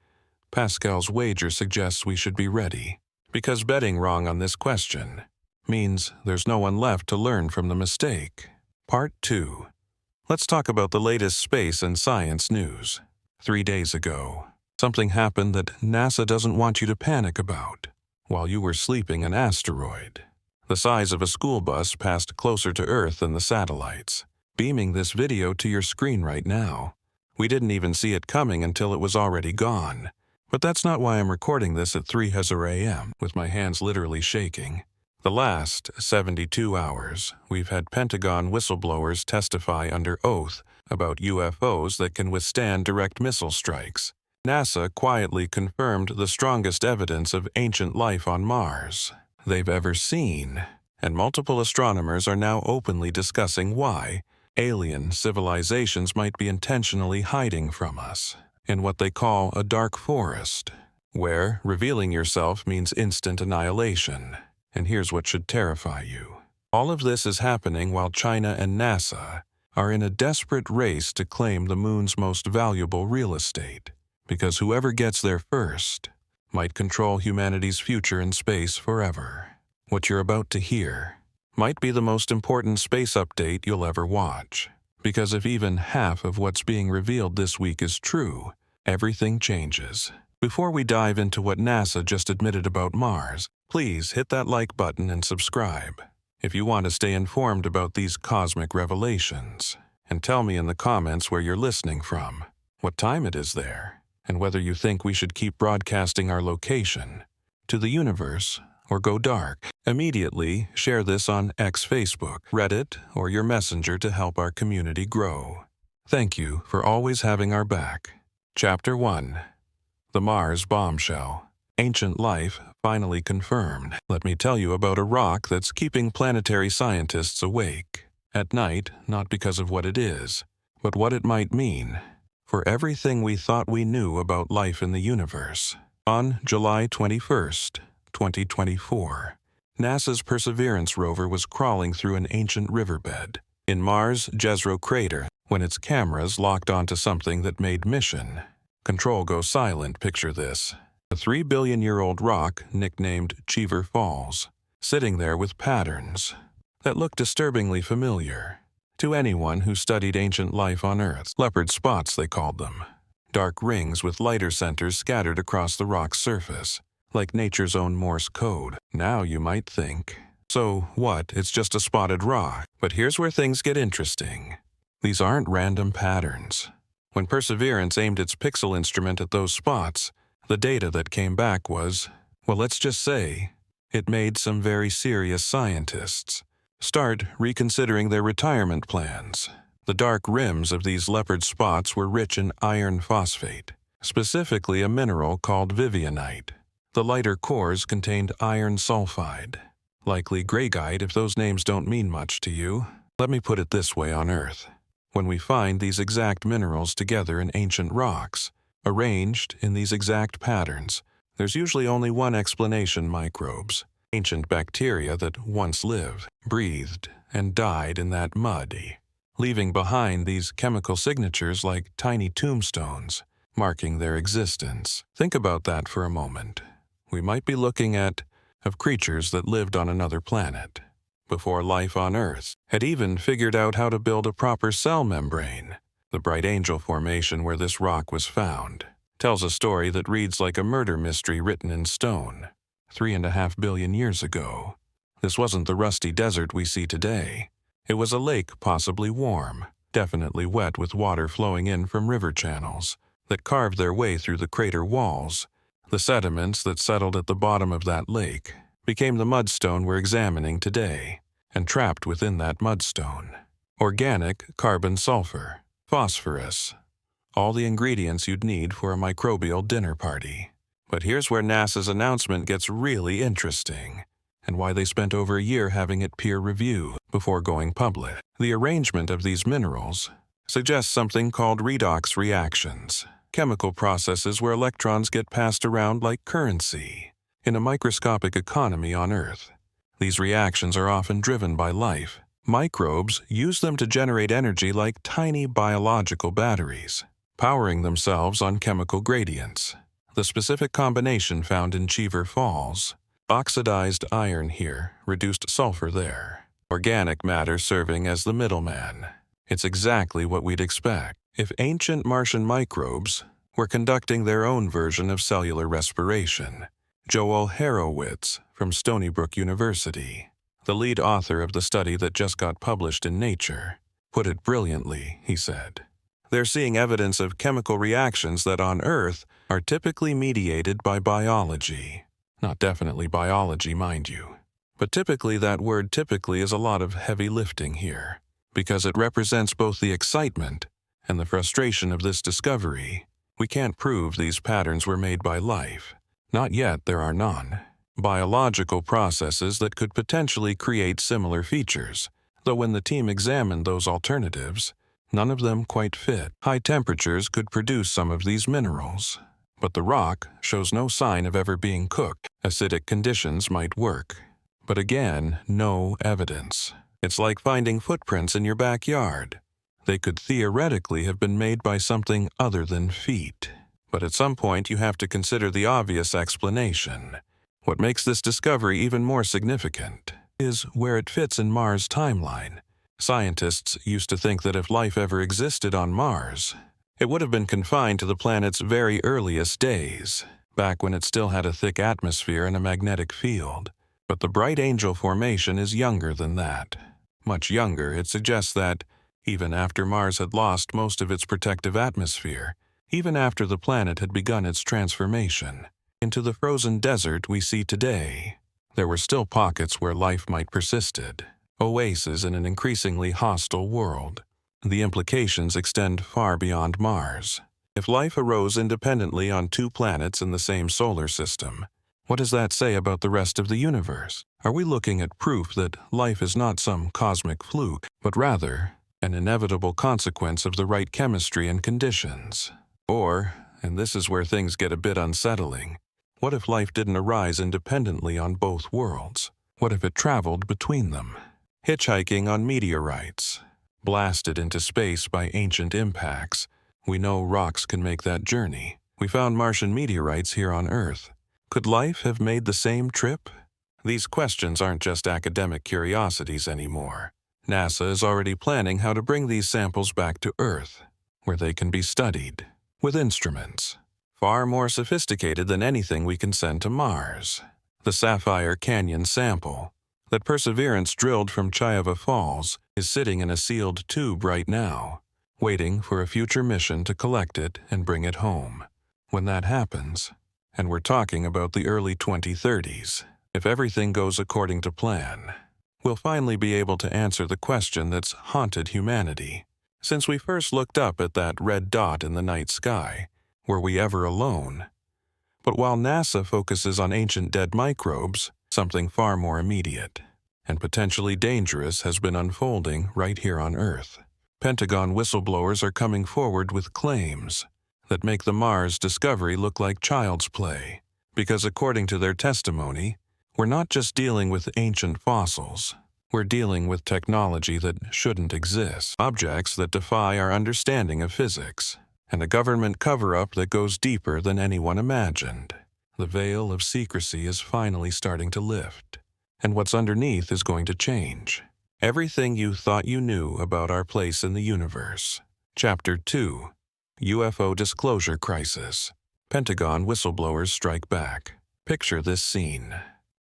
Pascal's wager suggests we should be ready, because betting wrong on this question means there's no one left to learn from the mistake. Part 2. Let's talk about the latest space and science news. 3 days ago, something happened that NASA doesn't want you to panic about. While you were sleeping, an asteroid, the size of a school bus, passed closer to Earth than the satellites, beaming this video to your screen right now. We didn't even see it coming until it was already gone. But that's not why I'm recording this at 3 a.m. with my hands literally shaking. The last 72 hours, we've had Pentagon whistleblowers testify under oath about UFOs that can withstand direct missile strikes. NASA quietly confirmed the strongest evidence of ancient life on Mars they've ever seen, and multiple astronomers are now openly discussing why alien civilizations might be intentionally hiding from us in what they call a dark forest, where revealing yourself means instant annihilation. And here's what should terrify you. All of this is happening while China and NASA are in a desperate race to claim the moon's most valuable real estate, because whoever gets there first might control humanity's future in space forever. What you're about to hear might be the most important space update you'll ever watch, because if even half of what's being revealed this week is true, everything changes. Before we dive into what NASA just admitted about Mars, please hit that like button and subscribe if you want to stay informed about these cosmic revelations. And tell me in the comments where you're listening from, what time it is there, and whether you think we should keep broadcasting our location to the universe or go dark. Immediately share this on X, Facebook, Reddit, or your messenger to help our community grow. Thank you for always having our back. Chapter 1. The Mars Bombshell. Ancient life finally confirmed. Let me tell you about a rock that's keeping planetary scientists awake at night, not because of what it is, but what it might mean for everything we thought we knew about life in the universe. On July 21st, 2024, NASA's Perseverance rover was crawling through an ancient riverbed in Mars' Jezero crater when its cameras locked onto something that made mission control go silent. Picture this. A 3-billion-year-old rock nicknamed Cheever Falls, sitting there with patterns that look disturbingly familiar to anyone who studied ancient life on Earth. Leopard spots, they called them. Dark rings with lighter centers scattered across the rock's surface, like nature's own Morse code. Now you might think, so what, it's just a spotted rock. But here's where things get interesting. These aren't random patterns. When Perseverance aimed its pixel instrument at those spots, the data that came back was, well, let's just say, it made some very serious scientists start reconsidering their retirement plans. The dark rims of these leopard spots were rich in iron phosphate, specifically a mineral called vivianite. The lighter cores contained iron sulfide, likely greigite if those names don't mean much to you. Let me put it this way on Earth. When we find these exact minerals together in ancient rocks, arranged in these exact patterns. There's usually only one explanation: microbes, ancient bacteria that once lived, breathed, and died in that mud, leaving behind these chemical signatures like tiny tombstones, marking their existence. Think about that for a moment. We might be looking at creatures that lived on another planet, before life on Earth had even figured out how to build a proper cell membrane. The Bright Angel Formation, where this rock was found, tells a story that reads like a murder mystery written in stone. 3.5 billion years ago, this wasn't the rusty desert we see today. It was a lake, possibly warm, definitely wet, with water flowing in from river channels that carved their way through the crater walls. The sediments that settled at the bottom of that lake became the mudstone we're examining today, and trapped within that mudstone, organic carbon-sulfur, phosphorus, all the ingredients you'd need for a microbial dinner party. But here's where NASA's announcement gets really interesting, and why they spent over a year having it peer-reviewed before going public. The arrangement of these minerals suggests something called redox reactions, chemical processes where electrons get passed around like currency in a microscopic economy on Earth. These reactions are often driven by life. Microbes use them to generate energy like tiny biological batteries, powering themselves on chemical gradients. The specific combination found in Cheever Falls, oxidized iron here, reduced sulfur there, organic matter serving as the middleman. It's exactly what we'd expect if ancient Martian microbes were conducting their own version of cellular respiration. Joel Horowitz from Stony Brook University, the lead author of the study that just got published in Nature, put it brilliantly. He said, "They're seeing evidence of chemical reactions that on Earth are typically mediated by biology." Not definitely biology, mind you. But typically, that word typically is a lot of heavy lifting here, because it represents both the excitement and the frustration of this discovery. We can't prove these patterns were made by life. Not yet, there are none. Biological processes that could potentially create similar features, though when the team examined those alternatives, none of them quite fit. High temperatures could produce some of these minerals, but the rock shows no sign of ever being cooked. Acidic conditions might work, but again, no evidence. It's like finding footprints in your backyard. They could theoretically have been made by something other than feet. But at some point you have to consider the obvious explanation. What makes this discovery even more significant is where it fits in Mars' timeline. Scientists used to think that if life ever existed on Mars, it would have been confined to the planet's very earliest days, back when it still had a thick atmosphere and a magnetic field. But the Bright Angel Formation is younger than that. Much younger. It suggests that, even after Mars had lost most of its protective atmosphere, even after the planet had begun its transformation into the frozen desert we see today, there were still pockets where life might persisted, oases in an increasingly hostile world. The implications extend far beyond Mars. If life arose independently on two planets in the same solar system, what does that say about the rest of the universe? Are we looking at proof that life is not some cosmic fluke, but rather an inevitable consequence of the right chemistry and conditions? Or, and this is where things get a bit unsettling, what if life didn't arise independently on both worlds? What if it traveled between them? Hitchhiking on meteorites, blasted into space by ancient impacts. We know rocks can make that journey. We found Martian meteorites here on Earth. Could life have made the same trip? These questions aren't just academic curiosities anymore. NASA is already planning how to bring these samples back to Earth, where they can be studied with instruments far more sophisticated than anything we can send to Mars. The Sapphire Canyon sample that Perseverance drilled from Cheever Falls is sitting in a sealed tube right now, waiting for a future mission to collect it and bring it home. When that happens, and we're talking about the early 2030s, if everything goes according to plan, we'll finally be able to answer the question that's haunted humanity. Since we first looked up at that red dot in the night sky, were we ever alone? But while NASA focuses on ancient dead microbes, something far more immediate and potentially dangerous has been unfolding right here on Earth. Pentagon whistleblowers are coming forward with claims that make the Mars discovery look like child's play. Because according to their testimony, we're not just dealing with ancient fossils. We're dealing with technology that shouldn't exist, objects that defy our understanding of physics, and a government cover-up that goes deeper than anyone imagined. The veil of secrecy is finally starting to lift, and what's underneath is going to change. Everything you thought you knew about our place in the universe. Chapter 2. UFO Disclosure Crisis. Pentagon Whistleblowers Strike Back. Picture this scene.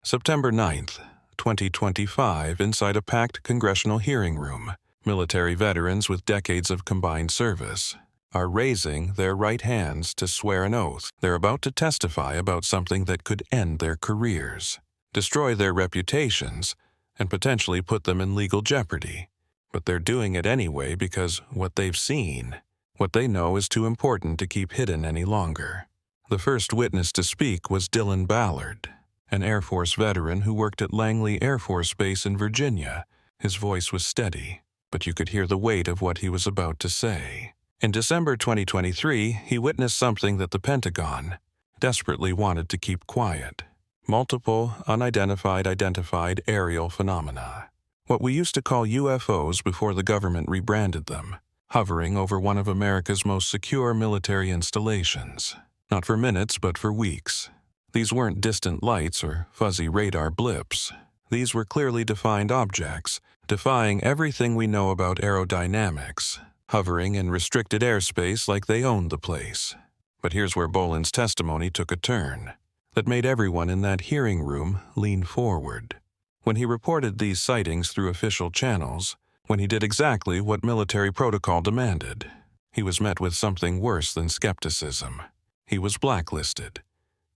September 9th, 2025, inside a packed congressional hearing room. Military veterans with decades of combined service are raising their right hands to swear an oath. They're about to testify about something that could end their careers, destroy their reputations, and potentially put them in legal jeopardy. But they're doing it anyway because what they've seen, what they know, is too important to keep hidden any longer. The first witness to speak was Dylan Ballard, an Air Force veteran who worked at Langley Air Force Base in Virginia. His voice was steady, but you could hear the weight of what he was about to say. In December 2023, he witnessed something that the Pentagon desperately wanted to keep quiet. Multiple, identified aerial phenomena. What we used to call UFOs before the government rebranded them, hovering over one of America's most secure military installations. Not for minutes, but for weeks. These weren't distant lights or fuzzy radar blips. These were clearly defined objects, defying everything we know about aerodynamics, hovering in restricted airspace like they owned the place. But here's where Boland's testimony took a turn that made everyone in that hearing room lean forward. When he reported these sightings through official channels, when he did exactly what military protocol demanded, he was met with something worse than skepticism. He was blacklisted.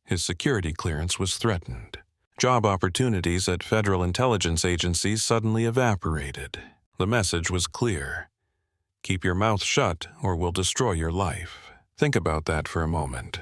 His security clearance was threatened. Job opportunities at federal intelligence agencies suddenly evaporated. The message was clear. Keep your mouth shut or we'll destroy your life. Think about that for a moment.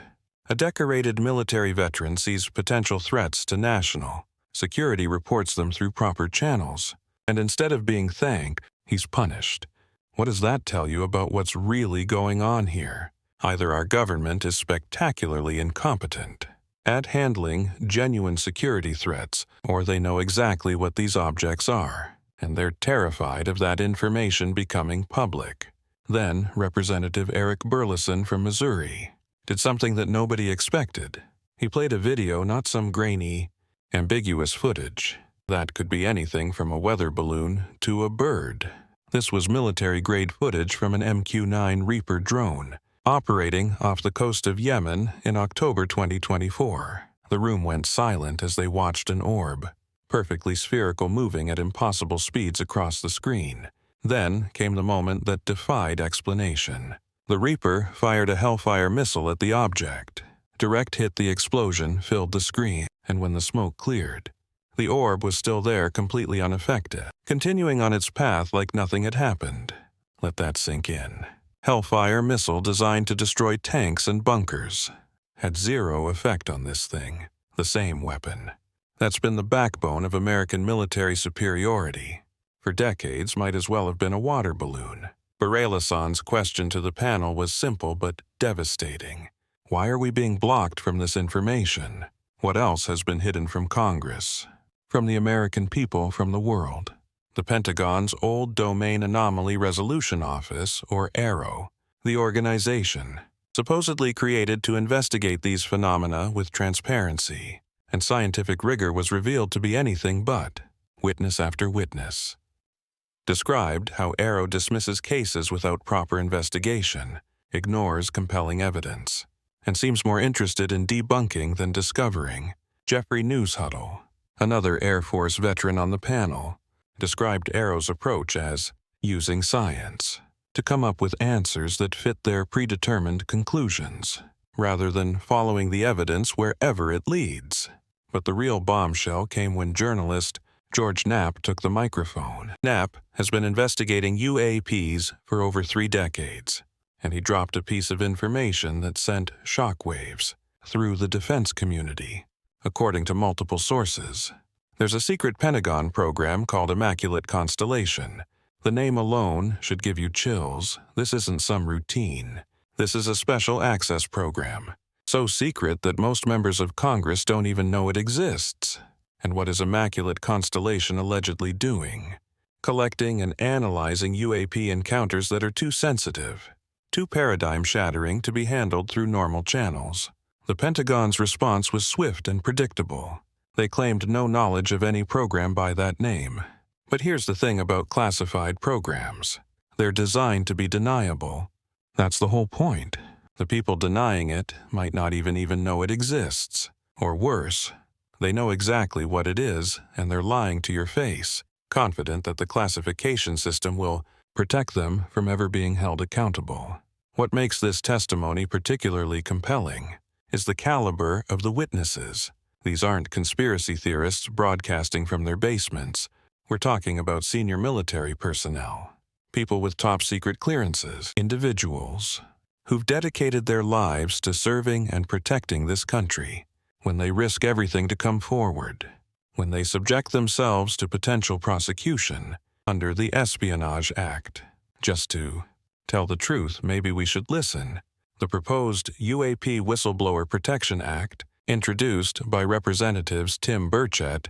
A decorated military veteran sees potential threats to national security, reports them through proper channels, and instead of being thanked, he's punished. What does that tell you about what's really going on here? Either our government is spectacularly incompetent at handling genuine security threats, or they know exactly what these objects are, and they're terrified of that information becoming public. Then, Representative Eric Burleson from Missouri did something that nobody expected. He played a video, not some grainy, ambiguous footage. That could be anything from a weather balloon to a bird. This was military-grade footage from an MQ-9 Reaper drone, operating off the coast of Yemen in October 2024. The room went silent as they watched an orb, perfectly spherical, moving at impossible speeds across the screen. Then came the moment that defied explanation. The Reaper fired a Hellfire missile at the object. Direct hit, the explosion filled the screen, and when the smoke cleared, the orb was still there, completely unaffected, continuing on its path like nothing had happened. Let that sink in. Hellfire missile designed to destroy tanks and bunkers had zero effect on this thing. The same weapon that's been the backbone of American military superiority for decades might as well have been a water balloon. Berelasson's question to the panel was simple but devastating. Why are we being blocked from this information? What else has been hidden from Congress, from the American people, from the world? The Pentagon's Old Domain Anomaly Resolution Office, or AARO, the organization, supposedly created to investigate these phenomena with transparency and scientific rigor, was revealed to be anything but. Witness after witness described how AARO dismisses cases without proper investigation, ignores compelling evidence, and seems more interested in debunking than discovering. Jeffrey Newshuddle, another Air Force veteran on the panel, described AARO's approach as using science to come up with answers that fit their predetermined conclusions, rather than following the evidence wherever it leads. But the real bombshell came when journalist George Knapp took the microphone. Knapp has been investigating UAPs for over 3 decades, and he dropped a piece of information that sent shockwaves through the defense community. According to multiple sources, there's a secret Pentagon program called Immaculate Constellation. The name alone should give you chills. This isn't some routine This is a special access program, so secret that most members of Congress don't even know it exists. And what is Immaculate Constellation allegedly doing? Collecting and analyzing UAP encounters that are too sensitive, too paradigm-shattering to be handled through normal channels. The Pentagon's response was swift and predictable. They claimed no knowledge of any program by that name. But here's the thing about classified programs. They're designed to be deniable. That's the whole point. The people denying it might not even know it exists. Or worse, they know exactly what it is, and they're lying to your face, confident that the classification system will protect them from ever being held accountable. What makes this testimony particularly compelling is the caliber of the witnesses. These aren't conspiracy theorists broadcasting from their basements. We're talking about senior military personnel, people with top-secret clearances, individuals who've dedicated their lives to serving and protecting this country, when they risk everything to come forward, when they subject themselves to potential prosecution under the Espionage Act. Just to tell the truth, maybe we should listen. The proposed UAP Whistleblower Protection Act, introduced by Representatives Tim Burchett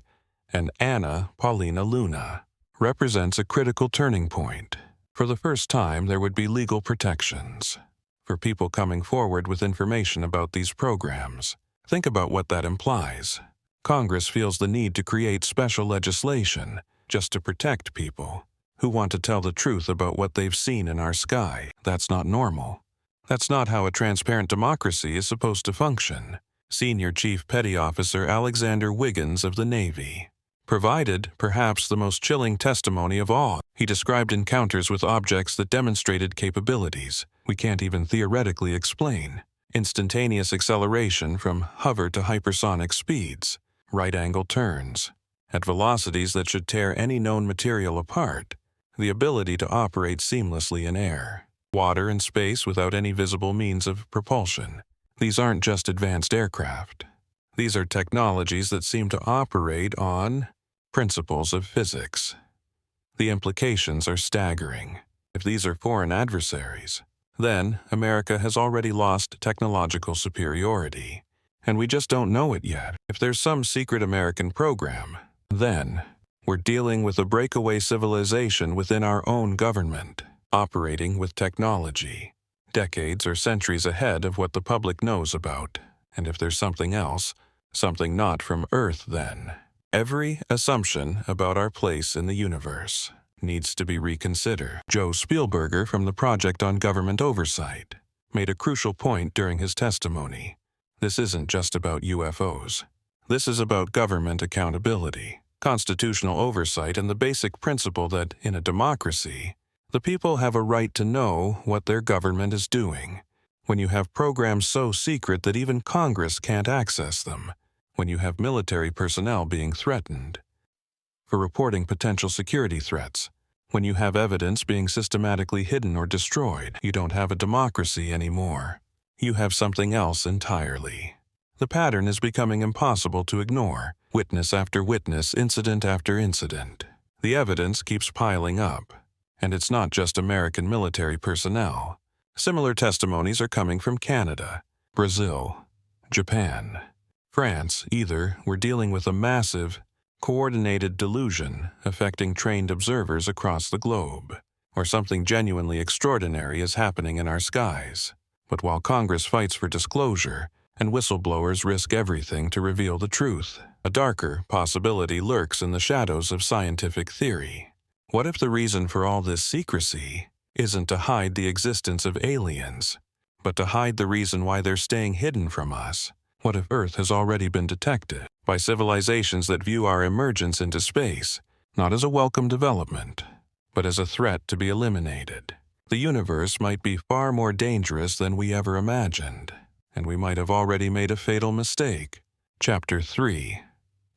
and Anna Paulina Luna, represents a critical turning point. For the first time, there would be legal protections for people coming forward with information about these programs. Think about what that implies. Congress feels the need to create special legislation just to protect people who want to tell the truth about what they've seen in our sky. That's not normal. That's not how a transparent democracy is supposed to function. Senior Chief Petty Officer Alexander Wiggins of the Navy provided perhaps the most chilling testimony of all. He described encounters with objects that demonstrated capabilities we can't even theoretically explain. Instantaneous acceleration from hover to hypersonic speeds, right-angle turns, at velocities that should tear any known material apart, the ability to operate seamlessly in air, water, and space without any visible means of propulsion. These aren't just advanced aircraft. These are technologies that seem to operate on principles of physics. The implications are staggering. If these are foreign adversaries, then America has already lost technological superiority, and we just don't know it yet. If there's some secret American program, then we're dealing with a breakaway civilization within our own government, operating with technology, decades or centuries ahead of what the public knows about. And if there's something else, something not from Earth, then every assumption about our place in the universe needs to be reconsidered. Joe Spielberger from the Project on Government Oversight made a crucial point during his testimony. This isn't just about UFOs. This is about government accountability, constitutional oversight, and the basic principle that, in a democracy, the people have a right to know what their government is doing. When you have programs so secret that even Congress can't access them, when you have military personnel being threatened for reporting potential security threats, when you have evidence being systematically hidden or destroyed, you don't have a democracy anymore. You have something else entirely. The pattern is becoming impossible to ignore. Witness after witness, incident after incident. The evidence keeps piling up, and it's not just American military personnel. Similar testimonies are coming from Canada, Brazil, Japan, France. Either we're dealing with a massive, coordinated delusion affecting trained observers across the globe, or something genuinely extraordinary is happening in our skies. But while Congress fights for disclosure and whistleblowers risk everything to reveal the truth, a darker possibility lurks in the shadows of scientific theory. What if the reason for all this secrecy isn't to hide the existence of aliens, but to hide the reason why they're staying hidden from us? What if Earth has already been detected by civilizations that view our emergence into space not as a welcome development, but as a threat to be eliminated? The universe might be far more dangerous than we ever imagined, and we might have already made a fatal mistake. Chapter 3.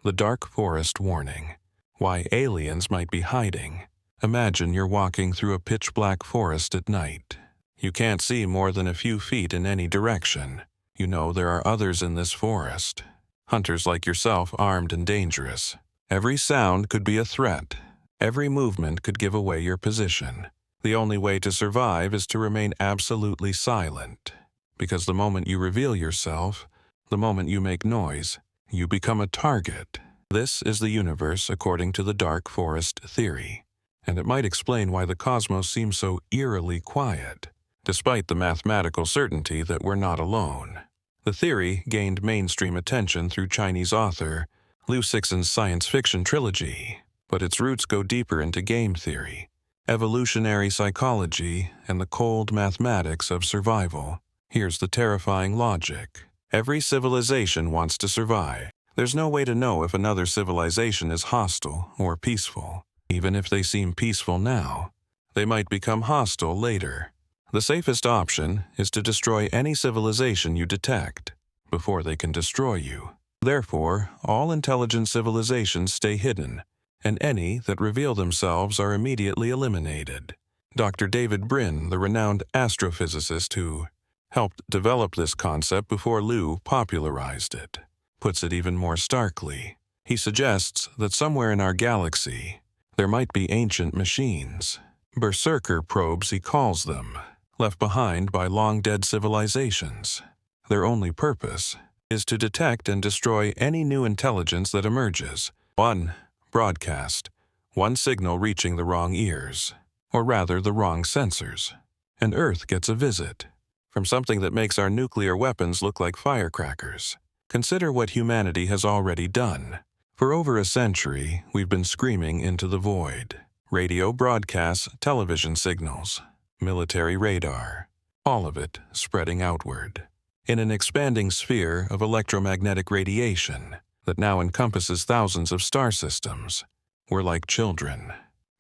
The Dark Forest Warning. Why aliens might be hiding. Imagine you're walking through a pitch-black forest at night. You can't see more than a few feet in any direction. You know there are others in this forest. Hunters like yourself, armed and dangerous. Every sound could be a threat. Every movement could give away your position. The only way to survive is to remain absolutely silent, because the moment you reveal yourself, the moment you make noise, you become a target. This is the universe according to the dark forest theory, and it might explain why the cosmos seems so eerily quiet, despite the mathematical certainty that we're not alone. The theory gained mainstream attention through Chinese author Liu Cixin's science fiction trilogy, but its roots go deeper into game theory, evolutionary psychology, and the cold mathematics of survival. Here's the terrifying logic. Every civilization wants to survive. There's no way to know if another civilization is hostile or peaceful. Even if they seem peaceful now, they might become hostile later. The safest option is to destroy any civilization you detect before they can destroy you. Therefore, all intelligent civilizations stay hidden, and any that reveal themselves are immediately eliminated. Dr. David Brin, the renowned astrophysicist who helped develop this concept before Liu popularized it, puts it even more starkly. He suggests that somewhere in our galaxy, there might be ancient machines, berserker probes he calls them, left behind by long-dead civilizations. Their only purpose is to detect and destroy any new intelligence that emerges. One broadcast, one signal reaching the wrong ears, or rather the wrong sensors, and Earth gets a visit from something that makes our nuclear weapons look like firecrackers. Consider what humanity has already done. For over a century, we've been screaming into the void. Radio broadcasts television signals, military radar, all of it spreading outward in an expanding sphere of electromagnetic radiation that now encompasses thousands of star systems. We're like children,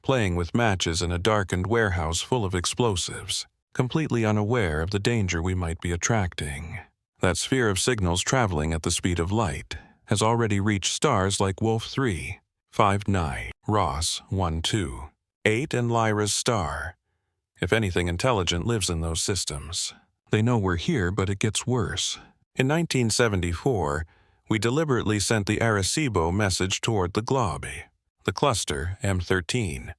playing with matches in a darkened warehouse full of explosives, completely unaware of the danger we might be attracting. That sphere of signals traveling at the speed of light has already reached stars like Wolf 3, 5-9, Ross 1-2, 8, and Lyra's star. If anything intelligent lives in those systems, they know we're here, but it gets worse. In 1974, we deliberately sent the Arecibo message toward the Lullaby, the cluster M13,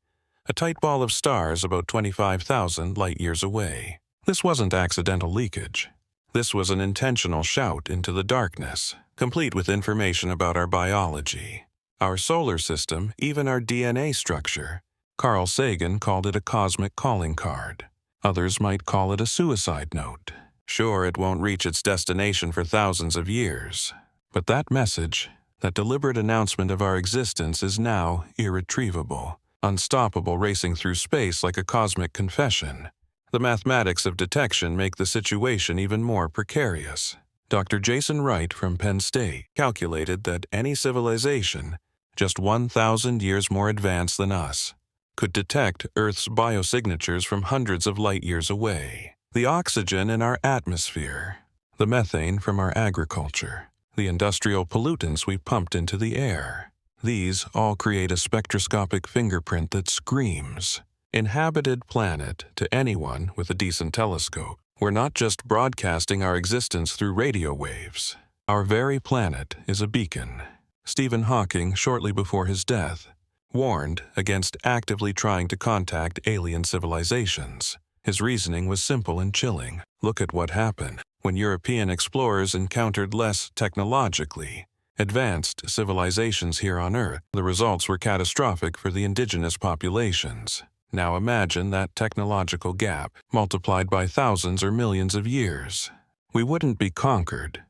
a tight ball of stars about 25,000 light-years away. This wasn't accidental leakage. This was an intentional shout into the darkness, complete with information about our biology, our solar system, even our DNA structure. Carl Sagan called it a cosmic calling card. Others might call it a suicide note. Sure, it won't reach its destination for thousands of years, but that message, that deliberate announcement of our existence, is now irretrievable, unstoppable, racing through space like a cosmic confession. The mathematics of detection make the situation even more precarious. Dr. Jason Wright from Penn State calculated that any civilization, just 1,000 years more advanced than us, could detect Earth's biosignatures from hundreds of light-years away. The oxygen in our atmosphere, the methane from our agriculture, the industrial pollutants we pumped into the air. These all create a spectroscopic fingerprint that screams, "Inhabited planet," to anyone with a decent telescope. We're not just broadcasting our existence through radio waves. Our very planet is a beacon. Stephen Hawking, shortly before his death, warned against actively trying to contact alien civilizations. His reasoning was simple and chilling. Look at what happened when European explorers encountered less technologically advanced civilizations here on Earth. The results were catastrophic for the indigenous populations. Now imagine that technological gap multiplied by thousands or millions of years. We wouldn't be conquered.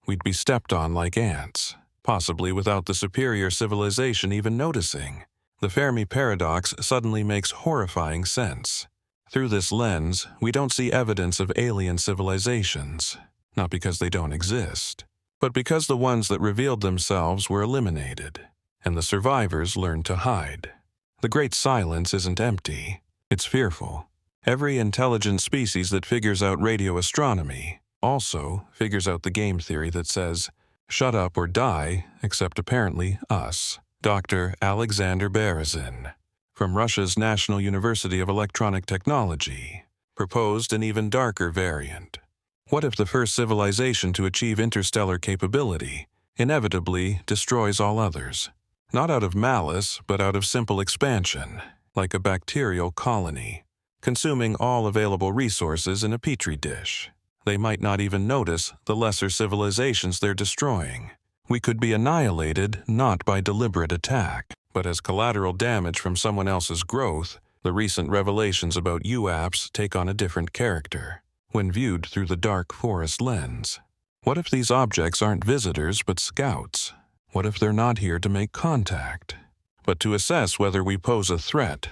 We'd be stepped on like ants, possibly without the superior civilization even noticing. The Fermi paradox suddenly makes horrifying sense. Through this lens, we don't see evidence of alien civilizations, not because they don't exist, but because the ones that revealed themselves were eliminated, and the survivors learned to hide. The great silence isn't empty, it's fearful. Every intelligent species that figures out radio astronomy also figures out the game theory that says, "Shut up or die," except apparently us. Dr. Alexander Berezin, from Russia's National University of Electronic Technology, proposed an even darker variant. What if the first civilization to achieve interstellar capability inevitably destroys all others? Not out of malice, but out of simple expansion, like a bacterial colony. consuming all available resources in a petri dish. They might not even notice the lesser civilizations they're destroying. We could be annihilated not by deliberate attack, but as collateral damage from someone else's growth. The recent revelations about UAPs take on a different character when viewed through the dark forest lens. What if these objects aren't visitors but scouts? What if they're not here to make contact, but to assess whether we pose a threat?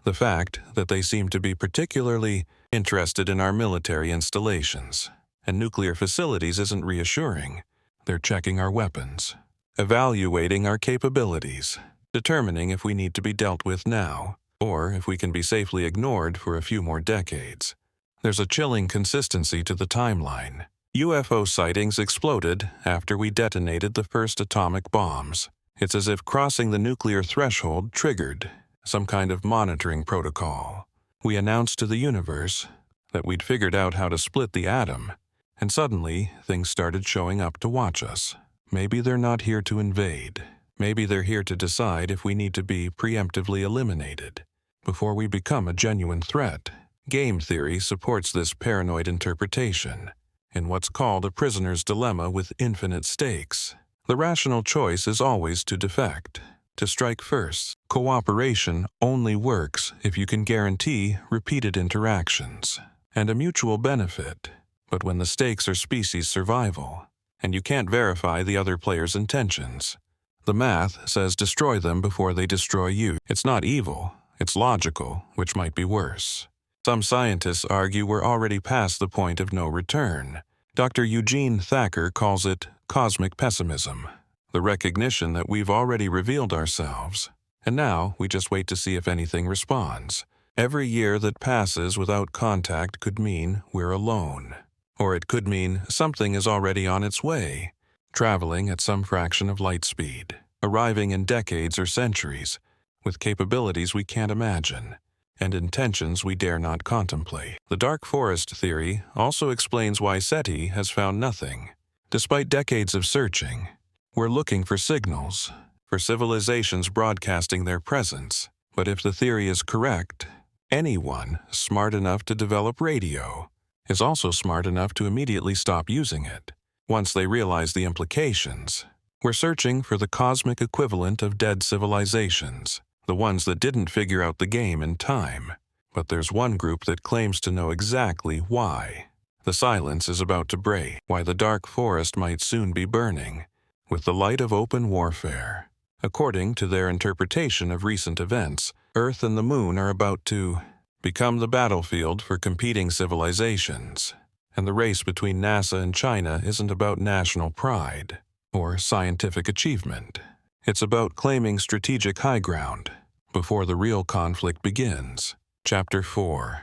The fact that they seem to be particularly interested in our military installations and nuclear facilities isn't reassuring. They're checking our weapons, evaluating our capabilities, determining if we need to be dealt with now, or if we can be safely ignored for a few more decades. There's a chilling consistency to the timeline. UFO sightings exploded after we detonated the first atomic bombs. It's as if crossing the nuclear threshold triggered some kind of monitoring protocol. We announced to the universe that we'd figured out how to split the atom, and suddenly things started showing up to watch us. Maybe they're not here to invade. Maybe they're here to decide if we need to be preemptively eliminated before we become a genuine threat. Game theory supports this paranoid interpretation in what's called a prisoner's dilemma with infinite stakes. The rational choice is always to defect, to strike first. Cooperation only works if you can guarantee repeated interactions and a mutual benefit. But when the stakes are species survival, and you can't verify the other player's intentions, the math says destroy them before they destroy you. It's not evil, it's logical, which might be worse. Some scientists argue we're already past the point of no return. Dr. Eugene Thacker calls it cosmic pessimism, the recognition that we've already revealed ourselves, and now we just wait to see if anything responds. Every year that passes without contact could mean we're alone, or it could mean something is already on its way, traveling at some fraction of light speed, arriving in decades or centuries, with capabilities we can't imagine, and intentions we dare not contemplate. The dark forest theory also explains why SETI has found nothing. Despite decades of searching, we're looking for signals, for civilizations broadcasting their presence. But if the theory is correct, anyone smart enough to develop radio is also smart enough to immediately stop using it once they realize the implications. We're searching for the cosmic equivalent of dead civilizations, the ones that didn't figure out the game in time. But there's one group that claims to know exactly why. The silence is about to break, why the dark forest might soon be burning with the light of open warfare. According to their interpretation of recent events, Earth and the Moon are about to become the battlefield for competing civilizations. And the race between NASA and China isn't about national pride or scientific achievement. It's about claiming strategic high ground before the real conflict begins. Chapter 4.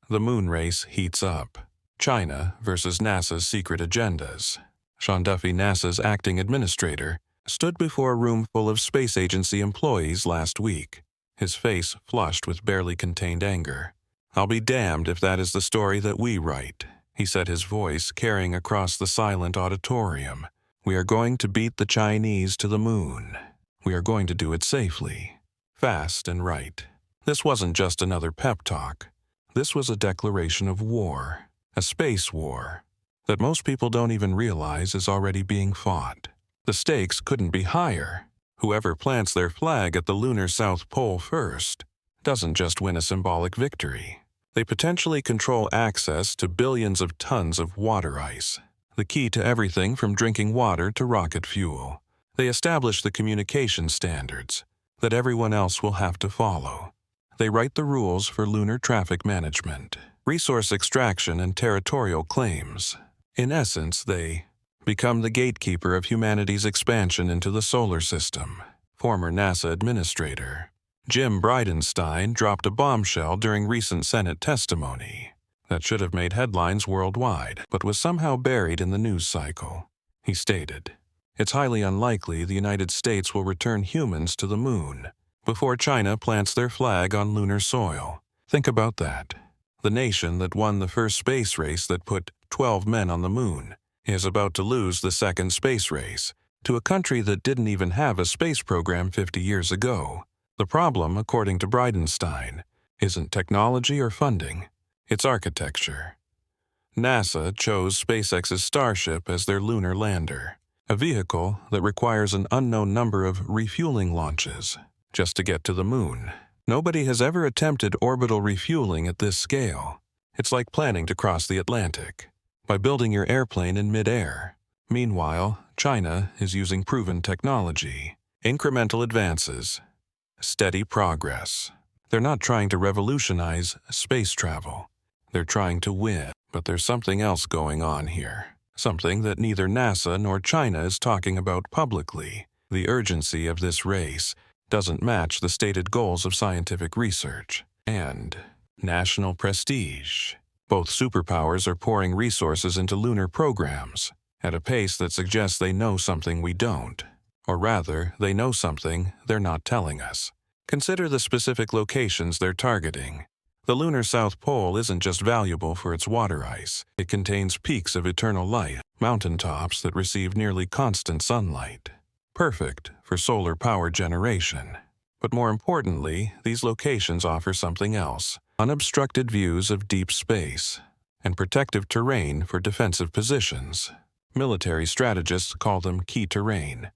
The Moon Race Heats Up. China versus NASA's Secret Agendas. Sean Duffy, NASA's acting administrator, stood before a room full of space agency employees last week, his face flushed with barely contained anger. "I'll be damned if that is the story that we write," he said, his voice carrying across the silent auditorium. "We are going to beat the Chinese to the moon. We are going to do it safely, fast and right." This wasn't just another pep talk. This was a declaration of war, a space war, that most people don't even realize is already being fought. The stakes couldn't be higher. Whoever plants their flag at the lunar South Pole first doesn't just win a symbolic victory. They potentially control access to billions of tons of water ice, the key to everything from drinking water to rocket fuel. They establish the communication standards that everyone else will have to follow. They write the rules for lunar traffic management, resource extraction, and territorial claims. In essence, they become the gatekeeper of humanity's expansion into the solar system. Former NASA administrator Jim Bridenstine dropped a bombshell during recent Senate testimony that should have made headlines worldwide, but was somehow buried in the news cycle. He stated, "It's highly unlikely the United States will return humans to the moon before China plants their flag on lunar soil." Think about that. The nation that won the first space race that put 12 men on the moon is about to lose the second space race to a country that didn't even have a space program 50 years ago. The problem, according to Bridenstine, isn't technology or funding, it's architecture. NASA chose SpaceX's Starship as their lunar lander, a vehicle that requires an unknown number of refueling launches just to get to the moon. Nobody has ever attempted orbital refueling at this scale. It's like planning to cross the Atlantic by building your airplane in midair. Meanwhile, China is using proven technology, incremental advances, steady progress. They're not trying to revolutionize space travel. They're trying to win. But there's something else going on here. Something that neither NASA nor China is talking about publicly. The urgency of this race doesn't match the stated goals of scientific research and national prestige. Both superpowers are pouring resources into lunar programs at a pace that suggests they know something we don't. Or rather, they know something they're not telling us. Consider the specific locations they're targeting. The lunar South Pole isn't just valuable for its water ice. It contains peaks of eternal light, mountaintops that receive nearly constant sunlight. Perfect for solar power generation. But more importantly, these locations offer something else: unobstructed views of deep space and protective terrain for defensive positions. Military strategists call them key terrain.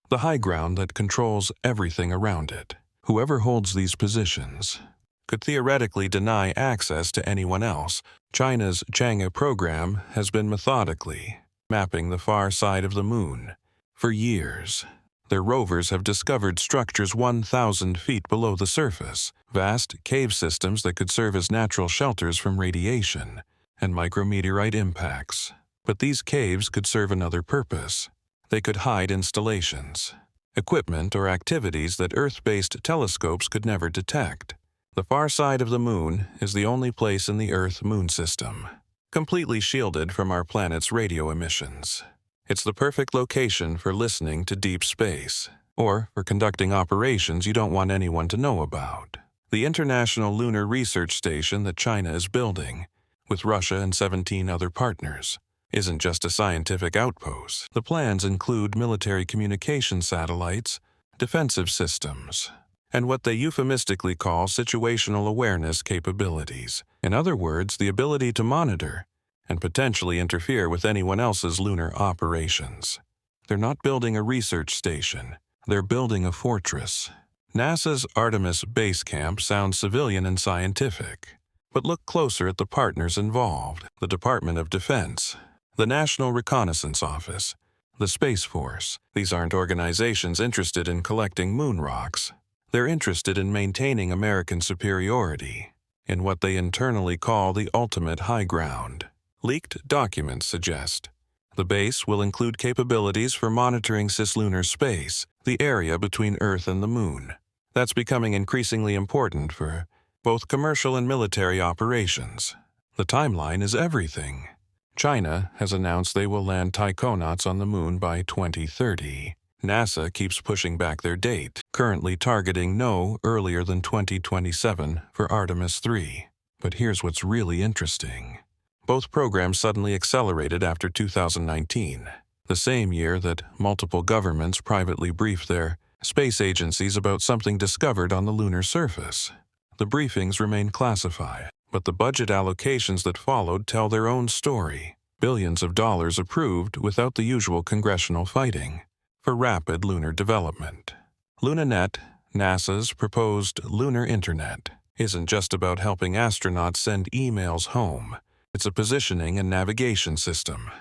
The high ground that controls everything around it. Whoever holds these positions could theoretically deny access to anyone else. China's Chang'e program has been methodically mapping the far side of the moon. For years, their rovers have discovered structures 1,000 feet below the surface, vast cave systems that could serve as natural shelters from radiation and micrometeorite impacts. But these caves could serve another purpose. They could hide installations, equipment, or activities that Earth-based telescopes could never detect. The far side of the moon is the only place in the Earth-Moon system, completely shielded from our planet's radio emissions. It's the perfect location for listening to deep space, or for conducting operations you don't want anyone to know about. The International Lunar Research Station that China is building, with Russia and 17 other partners, isn't just a scientific outpost. The plans include military communication satellites, defensive systems, and what they euphemistically call situational awareness capabilities. In other words, the ability to monitor and potentially interfere with anyone else's lunar operations. They're not building a research station. They're building a fortress. NASA's Artemis Base Camp sounds civilian and scientific. But look closer at the partners involved: the Department of Defense, the National Reconnaissance Office, the Space Force. These aren't organizations interested in collecting moon rocks. They're interested in maintaining American superiority in what they internally call the ultimate high ground. Leaked documents suggest the base will include capabilities for monitoring cislunar space, the area between Earth and the Moon. That's becoming increasingly important for both commercial and military operations. The timeline is everything. China has announced they will land taikonauts on the Moon by 2030. NASA keeps pushing back their date, currently targeting no earlier than 2027 for Artemis 3. But here's what's really interesting. Both programs suddenly accelerated after 2019, the same year that multiple governments privately briefed their space agencies about something discovered on the lunar surface. The briefings remain classified, but the budget allocations that followed tell their own story. Billions of dollars approved without the usual congressional fighting for rapid lunar development. LunaNet, NASA's proposed lunar internet, isn't just about helping astronauts send emails home. It's a positioning and navigation system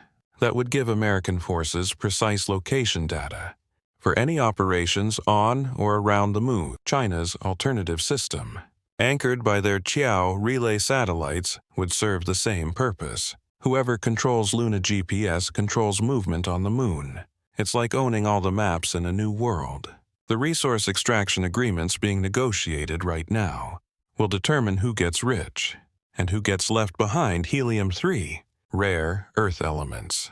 that would give American forces precise location data for any operations on or around the Moon. China's alternative system, anchored by their Qiao relay satellites, would serve the same purpose. Whoever controls Luna GPS controls movement on the Moon. It's like owning all the maps in a new world. The resource extraction agreements being negotiated right now will determine who gets rich and who gets left behind: helium-3, rare Earth elements,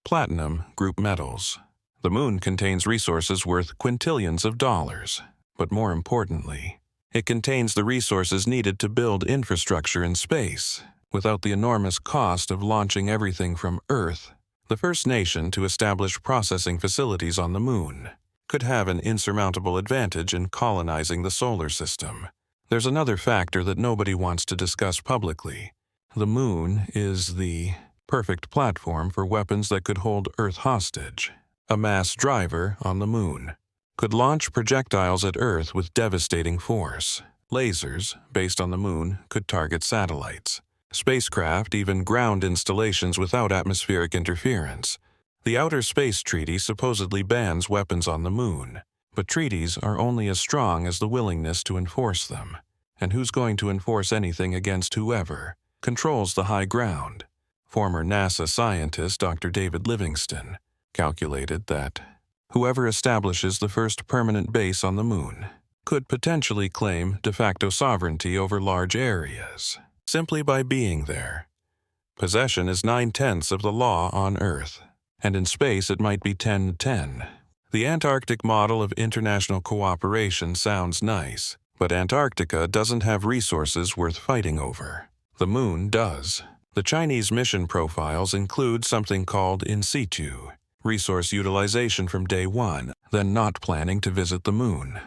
platinum group metals. The Moon contains resources worth quintillions of dollars, but more importantly, it contains the resources needed to build infrastructure in space without the enormous cost of launching everything from Earth. The first nation to establish processing facilities on the Moon could have an insurmountable advantage in colonizing the solar system. There's another factor that nobody wants to discuss publicly. The moon is the perfect platform for weapons that could hold Earth hostage. A mass driver on the moon could launch projectiles at Earth with devastating force. Lasers, based on the moon, could target satellites. Spacecraft, even ground installations without atmospheric interference. The Outer Space Treaty supposedly bans weapons on the moon, but treaties are only as strong as the willingness to enforce them. And who's going to enforce anything against whoever controls the high ground? Former NASA scientist Dr. David Livingston calculated that whoever establishes the first permanent base on the moon could potentially claim de facto sovereignty over large areas, simply by being there. Possession is 9/10 of the law on Earth, and in space it might be 10-10. The Antarctic model of international cooperation sounds nice, but Antarctica doesn't have resources worth fighting over. The moon does. The Chinese mission profiles include something called in situ, resource utilization from day one, then not planning to visit the moon.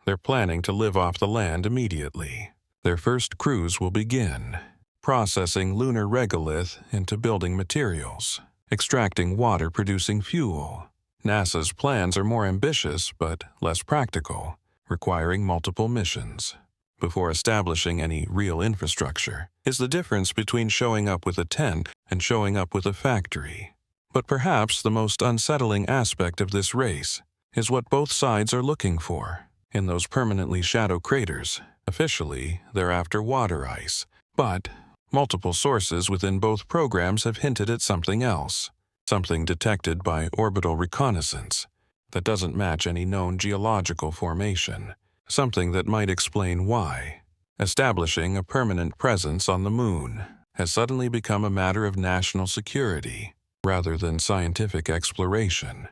They're planning to live off the land immediately. Their first cruise will begin processing lunar regolith into building materials, extracting water-producing fuel. NASA's plans are more ambitious but less practical, requiring multiple missions. Before establishing any real infrastructure is the difference between showing up with a tent and showing up with a factory. But perhaps the most unsettling aspect of this race is what both sides are looking for. In those permanently shadow craters, officially, they're after water ice, but multiple sources within both programs have hinted at something else, something detected by orbital reconnaissance that doesn't match any known geological formation, something that might explain why establishing a permanent presence on the moon has suddenly become a matter of national security rather than scientific exploration.